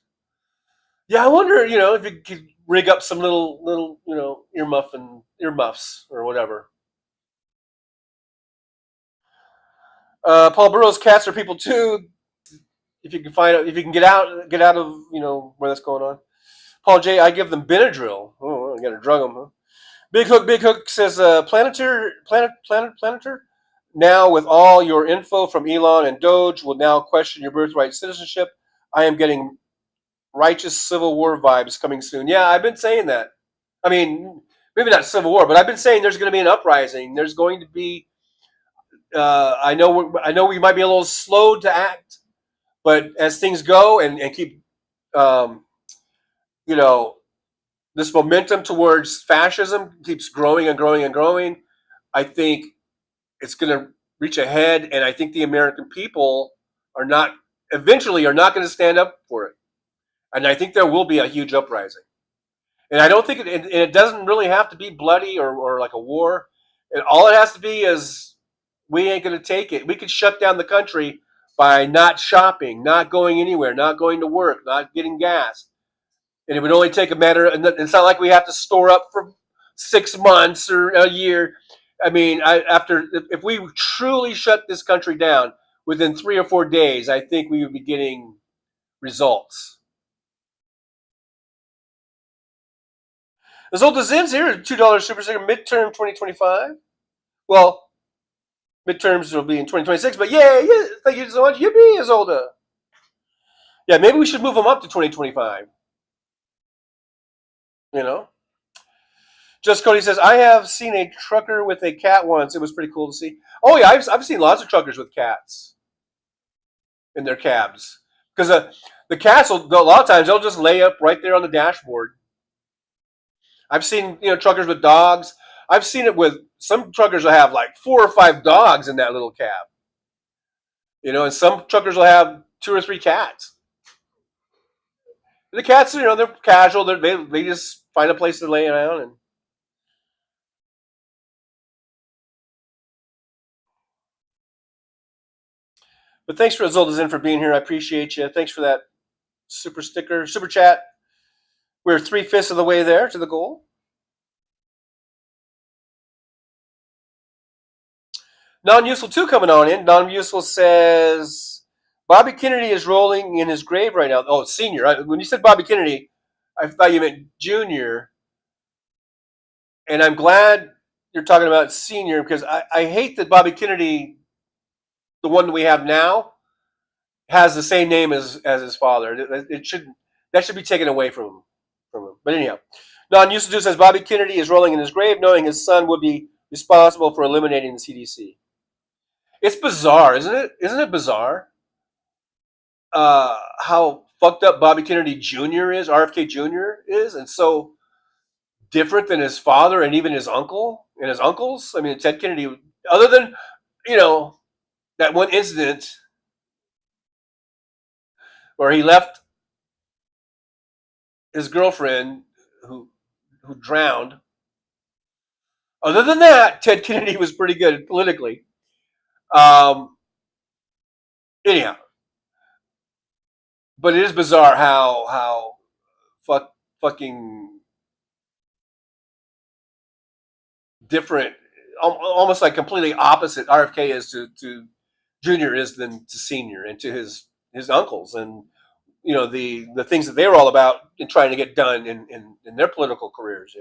Yeah, I wonder, if you could rig up some little, earmuffs or whatever. Paul Burrows, cats are people too. If you can get out of, where that's going on. Paul J, I give them Benadryl. Oh, I gotta drug them, huh? Big Hook says, Planeter. Now, with all your info from Elon and Doge, will now question your birthright citizenship. I am getting righteous Civil War vibes coming soon. Yeah, I've been saying that. I mean, maybe not Civil War, but I've been saying there's going to be an uprising. There's going to be. I know we might be a little slow to act, but as things go and keep, you know, this momentum towards fascism keeps growing and growing and growing, I think it's going to reach a head, and I think the American people eventually are not going to stand up for it, and I think there will be a huge uprising. And I don't think it doesn't really have to be bloody or like a war. And all it has to be is we ain't going to take it. We could shut down the country by not shopping, not going anywhere, not going to work, not getting gas. And it would only take a matter. And it's not like we have to store up for 6 months or a year. I mean, if we truly shut this country down within 3 or 4 days, I think we would be getting results. As old as Zin's here, $2 super sticker, midterm 2025. Well, midterms will be in 2026, but yeah, thank you so much. Yippee, Isolda. Yeah, maybe we should move them up to 2025. Just Cody says, I have seen a trucker with a cat once. It was pretty cool to see. Oh yeah, I've seen lots of truckers with cats in their cabs. Because the cats, a lot of times, they'll just lay up right there on the dashboard. I've seen truckers with dogs. I've seen it with some truckers will have like 4 or 5 dogs in that little cab. And some truckers will have 2 or 3 cats. The cats, they're casual. They just find a place to lay down. But thanks for Zolda for being here. I appreciate you. Thanks for that super chat. We're 3/5 of the way there to the goal. Non-useful 2 coming on in. Non-useful says Bobby Kennedy is rolling in his grave right now. Oh, senior. When you said Bobby Kennedy, I thought you meant junior. And I'm glad you're talking about senior because I hate that Bobby Kennedy, the one that we have now, has the same name as his father. That should be taken away from him. But anyhow, non-useful 2 says Bobby Kennedy is rolling in his grave knowing his son would be responsible for eliminating the CDC. It's bizarre, isn't it? Isn't it bizarre how fucked up Bobby Kennedy Jr. is, RFK Jr. is, and so different than his father and even his uncle and his uncles? I mean, Ted Kennedy, other than, that one incident where he left his girlfriend who drowned. Other than that, Ted Kennedy was pretty good politically. Anyhow, but it is bizarre how fucking different, almost like completely opposite RFK is to Junior is than to Senior and to his uncles, and the things that they were all about in trying to get done in their political careers.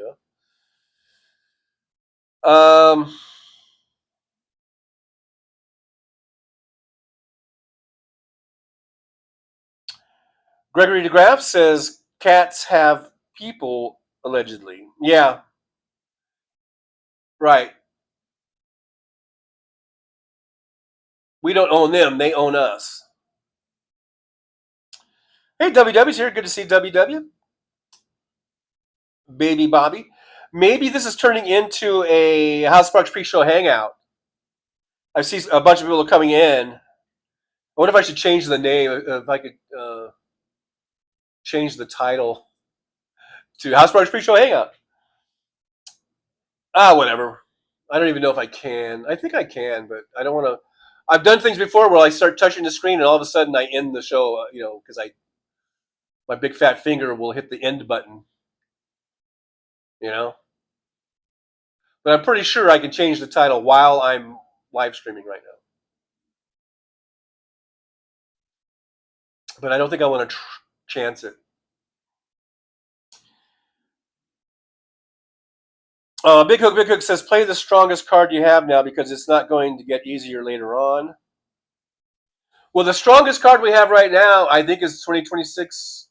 Gregory DeGraff says cats have people allegedly. Yeah. Right. We don't own them. They own us. Hey, WW's here. Good to see WW. Baby Bobby. Maybe this is turning into a Hal Sparks pre-show hangout. I see a bunch of people coming in. I wonder if I should change the name. If I could change the title to Hal Sparks pre-show hangout. Whatever. I don't even know if I can. I think I can, but I don't want to. I've done things before where I start touching the screen and all of a sudden I end the show. Because my big fat finger will hit the end button. But I'm pretty sure I can change the title while I'm live streaming right now. But I don't think I want to chance it. Big Hook says, play the strongest card you have now because it's not going to get easier later on. Well, the strongest card we have right now, I think, is 2026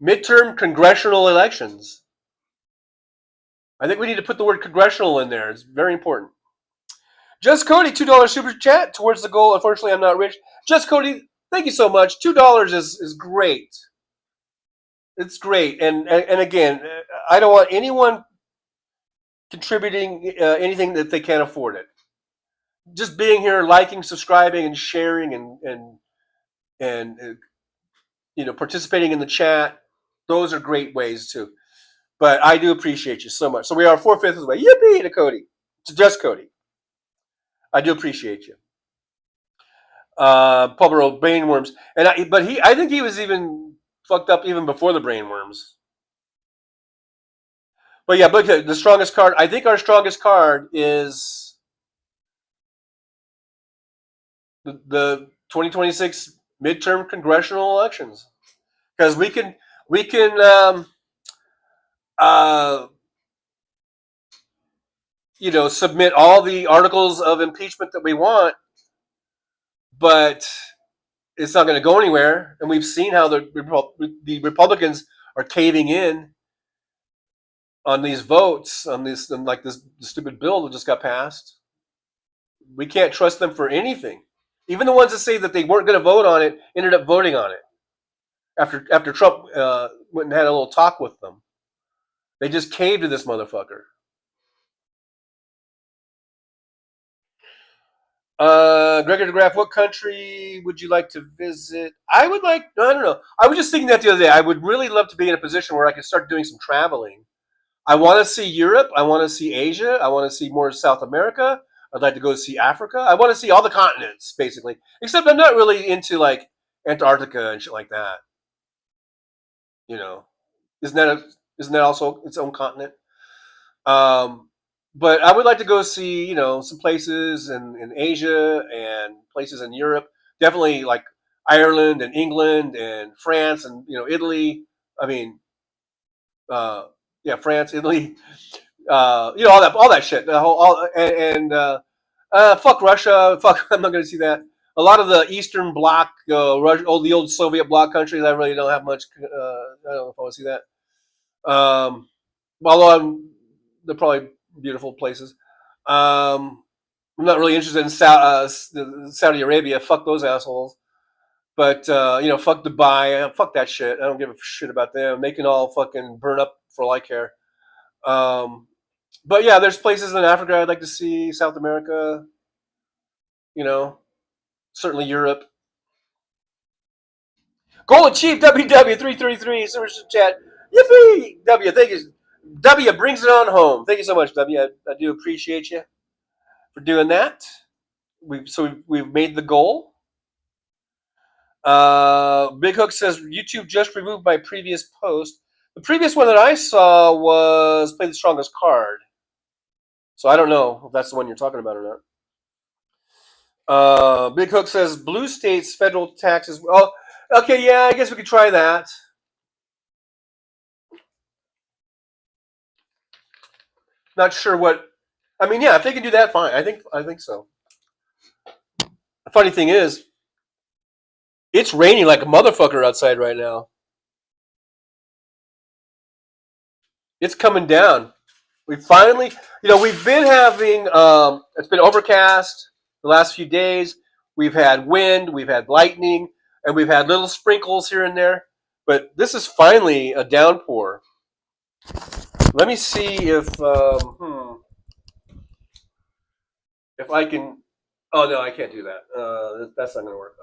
midterm congressional elections. I think we need to put the word congressional in there. It's very important. Just Cody, $2 super chat towards the goal. Unfortunately, I'm not rich. Just Cody, thank you so much. $2 is great. It's great. And again, I don't want anyone contributing anything that they can't afford it. Just being here, liking, subscribing, and sharing, and participating in the chat. Those are great ways too. But I do appreciate you so much. So we are 4/5 of the way. Yippee to Cody. To just Cody. I do appreciate you. Pulver brain worms. I think he was even fucked up even before the brain worms. But yeah, look, the strongest card. I think our strongest card is the 2026 midterm congressional elections, because we can submit all the articles of impeachment that we want, but it's not going to go anywhere. And we've seen how the Republicans are caving in on these votes, on this stupid bill that just got passed. We can't trust them for anything. Even the ones that say that they weren't going to vote on it ended up voting on it after Trump went and had a little talk with them. They just caved to this motherfucker. Gregor DeGraff, what country would you like to visit? I don't know. I was just thinking that the other day. I would really love to be in a position where I could start doing some traveling. I want to see Europe. I want to see Asia. I want to see more South America. I'd like to go see Africa. I want to see all the continents, basically. Except I'm not really into like Antarctica and shit like that. Isn't that also its own continent? But I would like to go see, some places in Asia and places in Europe. Definitely like Ireland and England and France and Italy. I mean, France, Italy. All that shit. Fuck Russia. Fuck, I'm not going to see that. A lot of the Eastern Bloc, Russia, the old Soviet Bloc countries, I really don't have much. I don't know if I want to see that. Although they're probably beautiful places. I'm not really interested in Saudi Arabia. Fuck those assholes. But fuck Dubai. Fuck that shit. I don't give a shit about them. They can all fucking burn up for all I care. But yeah, there's places in Africa I'd like to see. South America. Certainly Europe. Goal achieved. WW333 super chat. Yippee! W, thank you. W brings it on home. Thank you so much, W. I do appreciate you for doing that. We've made the goal. Big Hook says YouTube just removed my previous post. The previous one that I saw was play the strongest card. So I don't know if that's the one you're talking about or not. Big Hook says blue states federal taxes. Oh, okay, yeah, I guess we could try that. Not sure what. I mean, yeah, if they can do that, fine. I think so. The funny thing is, it's raining like a motherfucker outside right now. It's coming down. We finally, we've been having, it's been overcast the last few days. We've had wind, we've had lightning, and we've had little sprinkles here and there. But this is finally a downpour. Let me see if I can. Oh no, I can't do that. That's not going to work.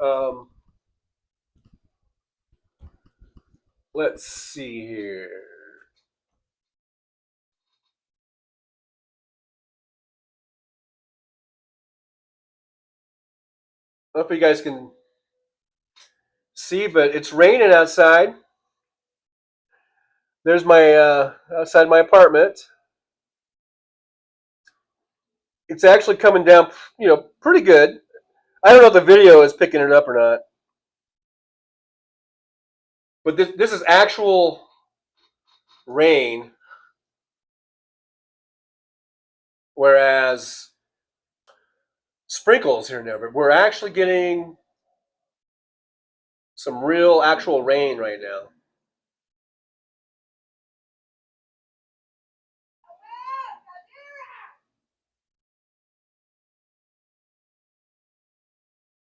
Let's see here. I don't know if you guys can see, but it's raining outside. There's my outside my apartment. It's actually coming down, pretty good. I don't know if the video is picking it up or not, but this is actual rain, whereas sprinkles here and there. But we're actually getting some real actual rain right now.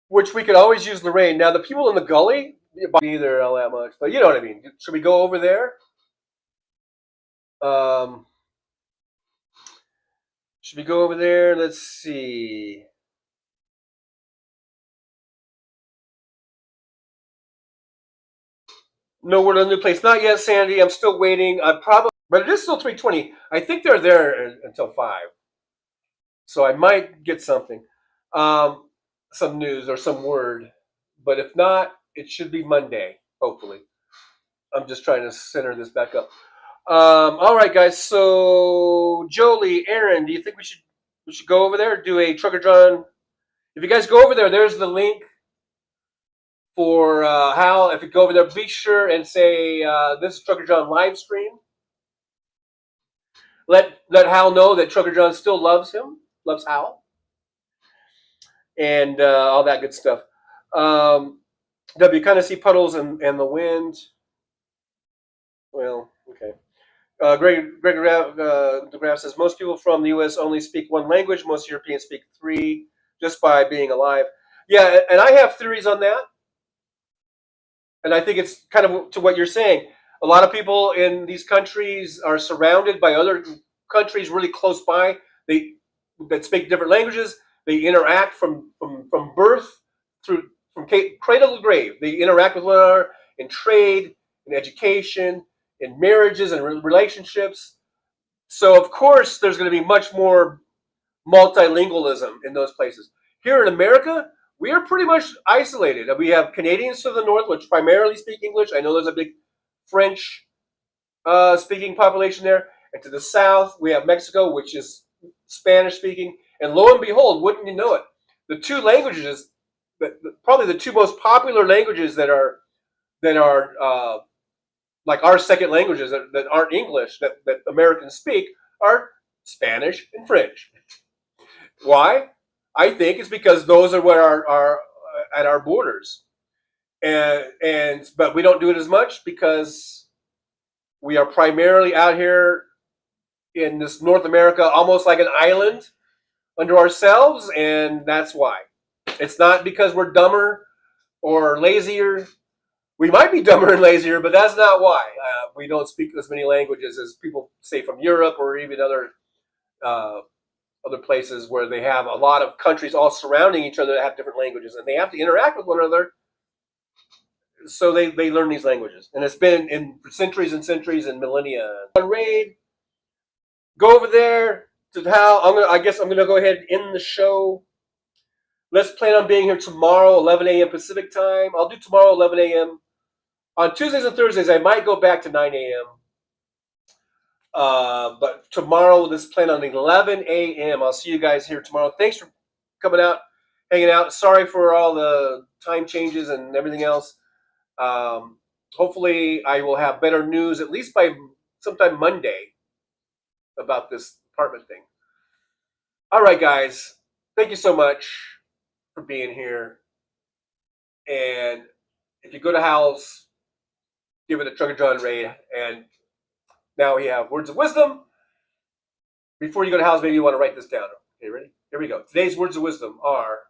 Which we could always use the rain. Now the people in the gully be there all that much, but you know what I mean. Should we go over there? Should we go over there? Let's see. No word on the new place. Not yet, Sandy. I'm still waiting. But it is still 3:20. I think they're there until 5. So I might get something, some news or some word. But if not, it should be Monday, hopefully. I'm just trying to center this back up. All right, guys. So Jolie, Aaron, do you think we should go over there, do a Trucker John? If you guys go over there, there's the link for Hal. If you go over there, be sure and say this is Trucker John live stream. Let Hal know that Trucker John still loves him, loves Hal, and all that good stuff. W, kind of see puddles and the wind. Well, okay. Greg DeGraff says most people from the U.S. only speak one language. Most Europeans speak 3 just by being alive. Yeah, and I have theories on that. And I think it's kind of to what you're saying. A lot of people in these countries are surrounded by other countries really close by. That speak different languages. They interact from birth from cradle to grave. They interact with one another in trade, in education, in marriages and relationships. So of course there's going to be much more multilingualism in those places. Here in America, we are pretty much isolated. We have Canadians to the north, which primarily speak English. I know there's a big French speaking population there. And to the south, we have Mexico, which is Spanish speaking. And lo and behold, wouldn't you know it, the two languages, probably the two most popular languages that are like our second languages that aren't English, that Americans speak, are Spanish and French. Why? I think it's because those are what are at our borders, but we don't do it as much because we are primarily out here in this North America, almost like an island unto ourselves, and that's why. It's not because we're dumber or lazier. We might be dumber and lazier, but that's not why. We don't speak as many languages as people say from Europe or even other places where they have a lot of countries all surrounding each other that have different languages, and they have to interact with one another. So they learn these languages, and it's been in centuries and centuries and millennia. On raid, go over there to Hal. I guess I'm gonna go ahead and end the show. Let's plan on being here tomorrow, 11 a.m. Pacific time. I'll do tomorrow, 11 a.m. On Tuesdays and Thursdays, I might go back to 9 a.m. But tomorrow, let's plan on 11 a.m. I'll see you guys here tomorrow. Thanks for coming out, hanging out. Sorry for all the time changes and everything else. Hopefully, I will have better news, at least by sometime Monday, about this apartment thing. All right, guys. Thank you so much for being here. And if you go to Hal's, give it a Trucker John raid. And now we have words of wisdom. before you go to Hal's, maybe you want to write this down. Okay, ready? Here we go. Today's words of wisdom are,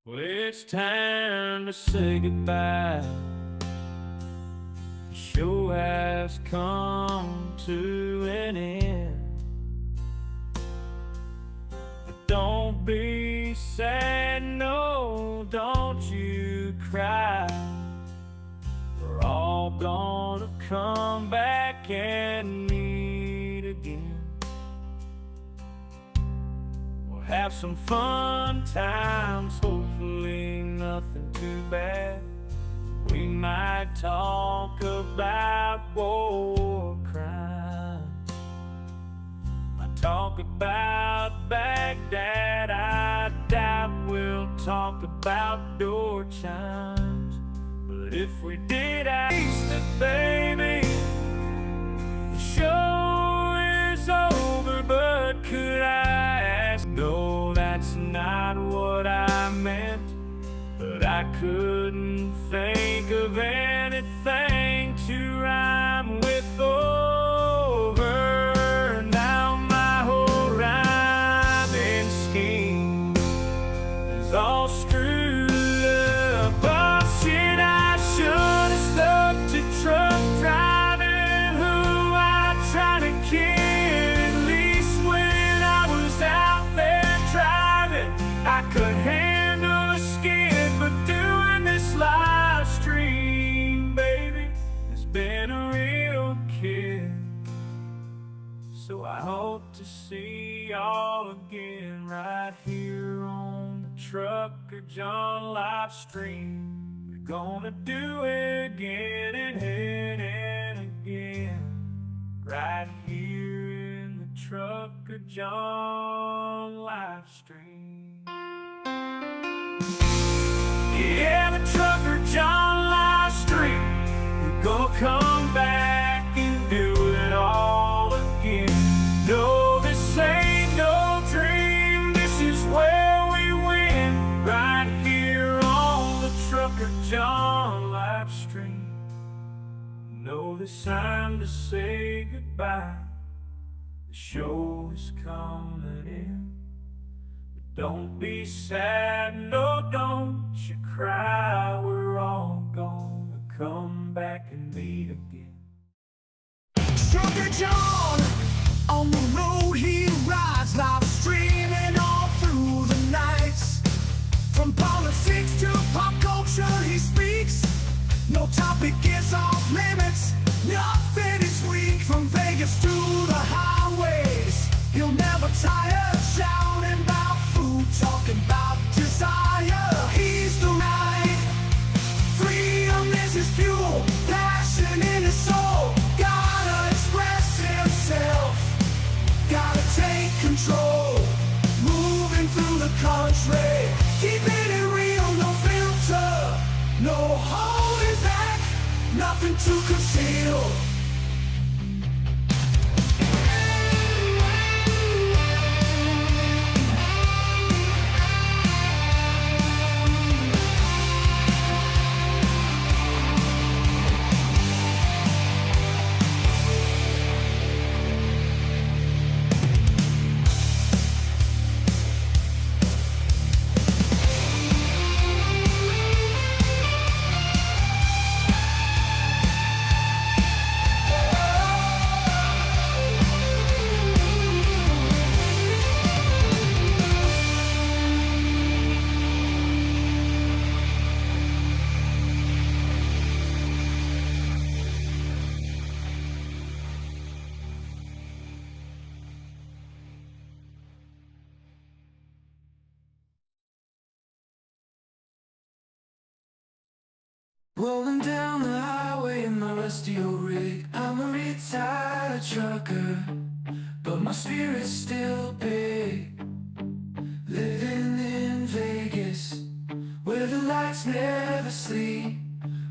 well, it's time to say goodbye. The show has come to an end. But don't be sad, no, don't you cry. We're all gonna come back and meet again. We'll have some fun times, hopefully nothing too bad. We might talk about war crimes, might talk about Baghdad. I doubt we'll talk about door chimes. But if we did, I taste it, baby. The show is over, but could I ask? No, that's not what I meant. But I couldn't think of anything to rhyme with over. Now my whole rhyming scheme is all screwed up. Oh shit, I should have stuck to truck driving, who I tried to kid. At least when I was out there driving, I could handle a skid. But doing this live stream, baby, has been a real kid. So I hope to see y'all again right here on the Trucker John live stream. We're gonna do it again and again, right here in the Trucker John live stream. Yeah, the Trucker John live stream. We're gonna come back and do it all again. No, this ain't no dream. This is where we win, right here on the Trucker John live stream. No, this time to say goodbye. The show is coming in. Don't be sad, no, don't you cry. We're all gonna come back and meet again. Trucker John, on the road he rides, live streaming all through the nights. From politics to pop culture he speaks. No topic is off limits, nothing is weak. From Vegas to the highways, he'll never tire, shouting about food, talking about desire. He's the right, freedom is his fuel, passion in his soul. Gotta express himself, gotta take control. Moving through the country, keeping it real, no filter, no holding back, nothing to conceal. Rolling down the highway in my rusty old rig. I'm a retired trucker, but my spirit's still big. Living in Vegas, where the lights never sleep.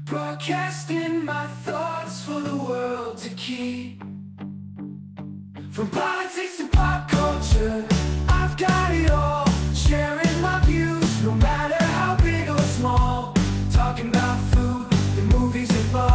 Broadcasting my thoughts for the world to keep. From politics to pop culture, I've got it all. Sharing my views, no matter how big or small. Talking about food, the movies and bars.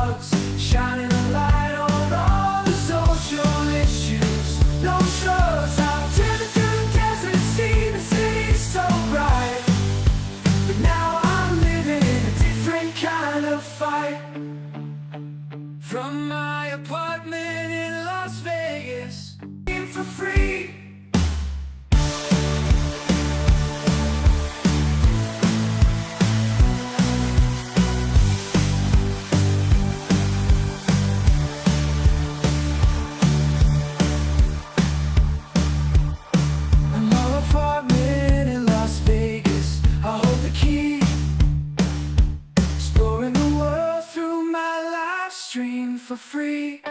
apartment in Las Vegas. In for free. My apartment in Las Vegas. I hold the key. Exploring the world through my live stream for free.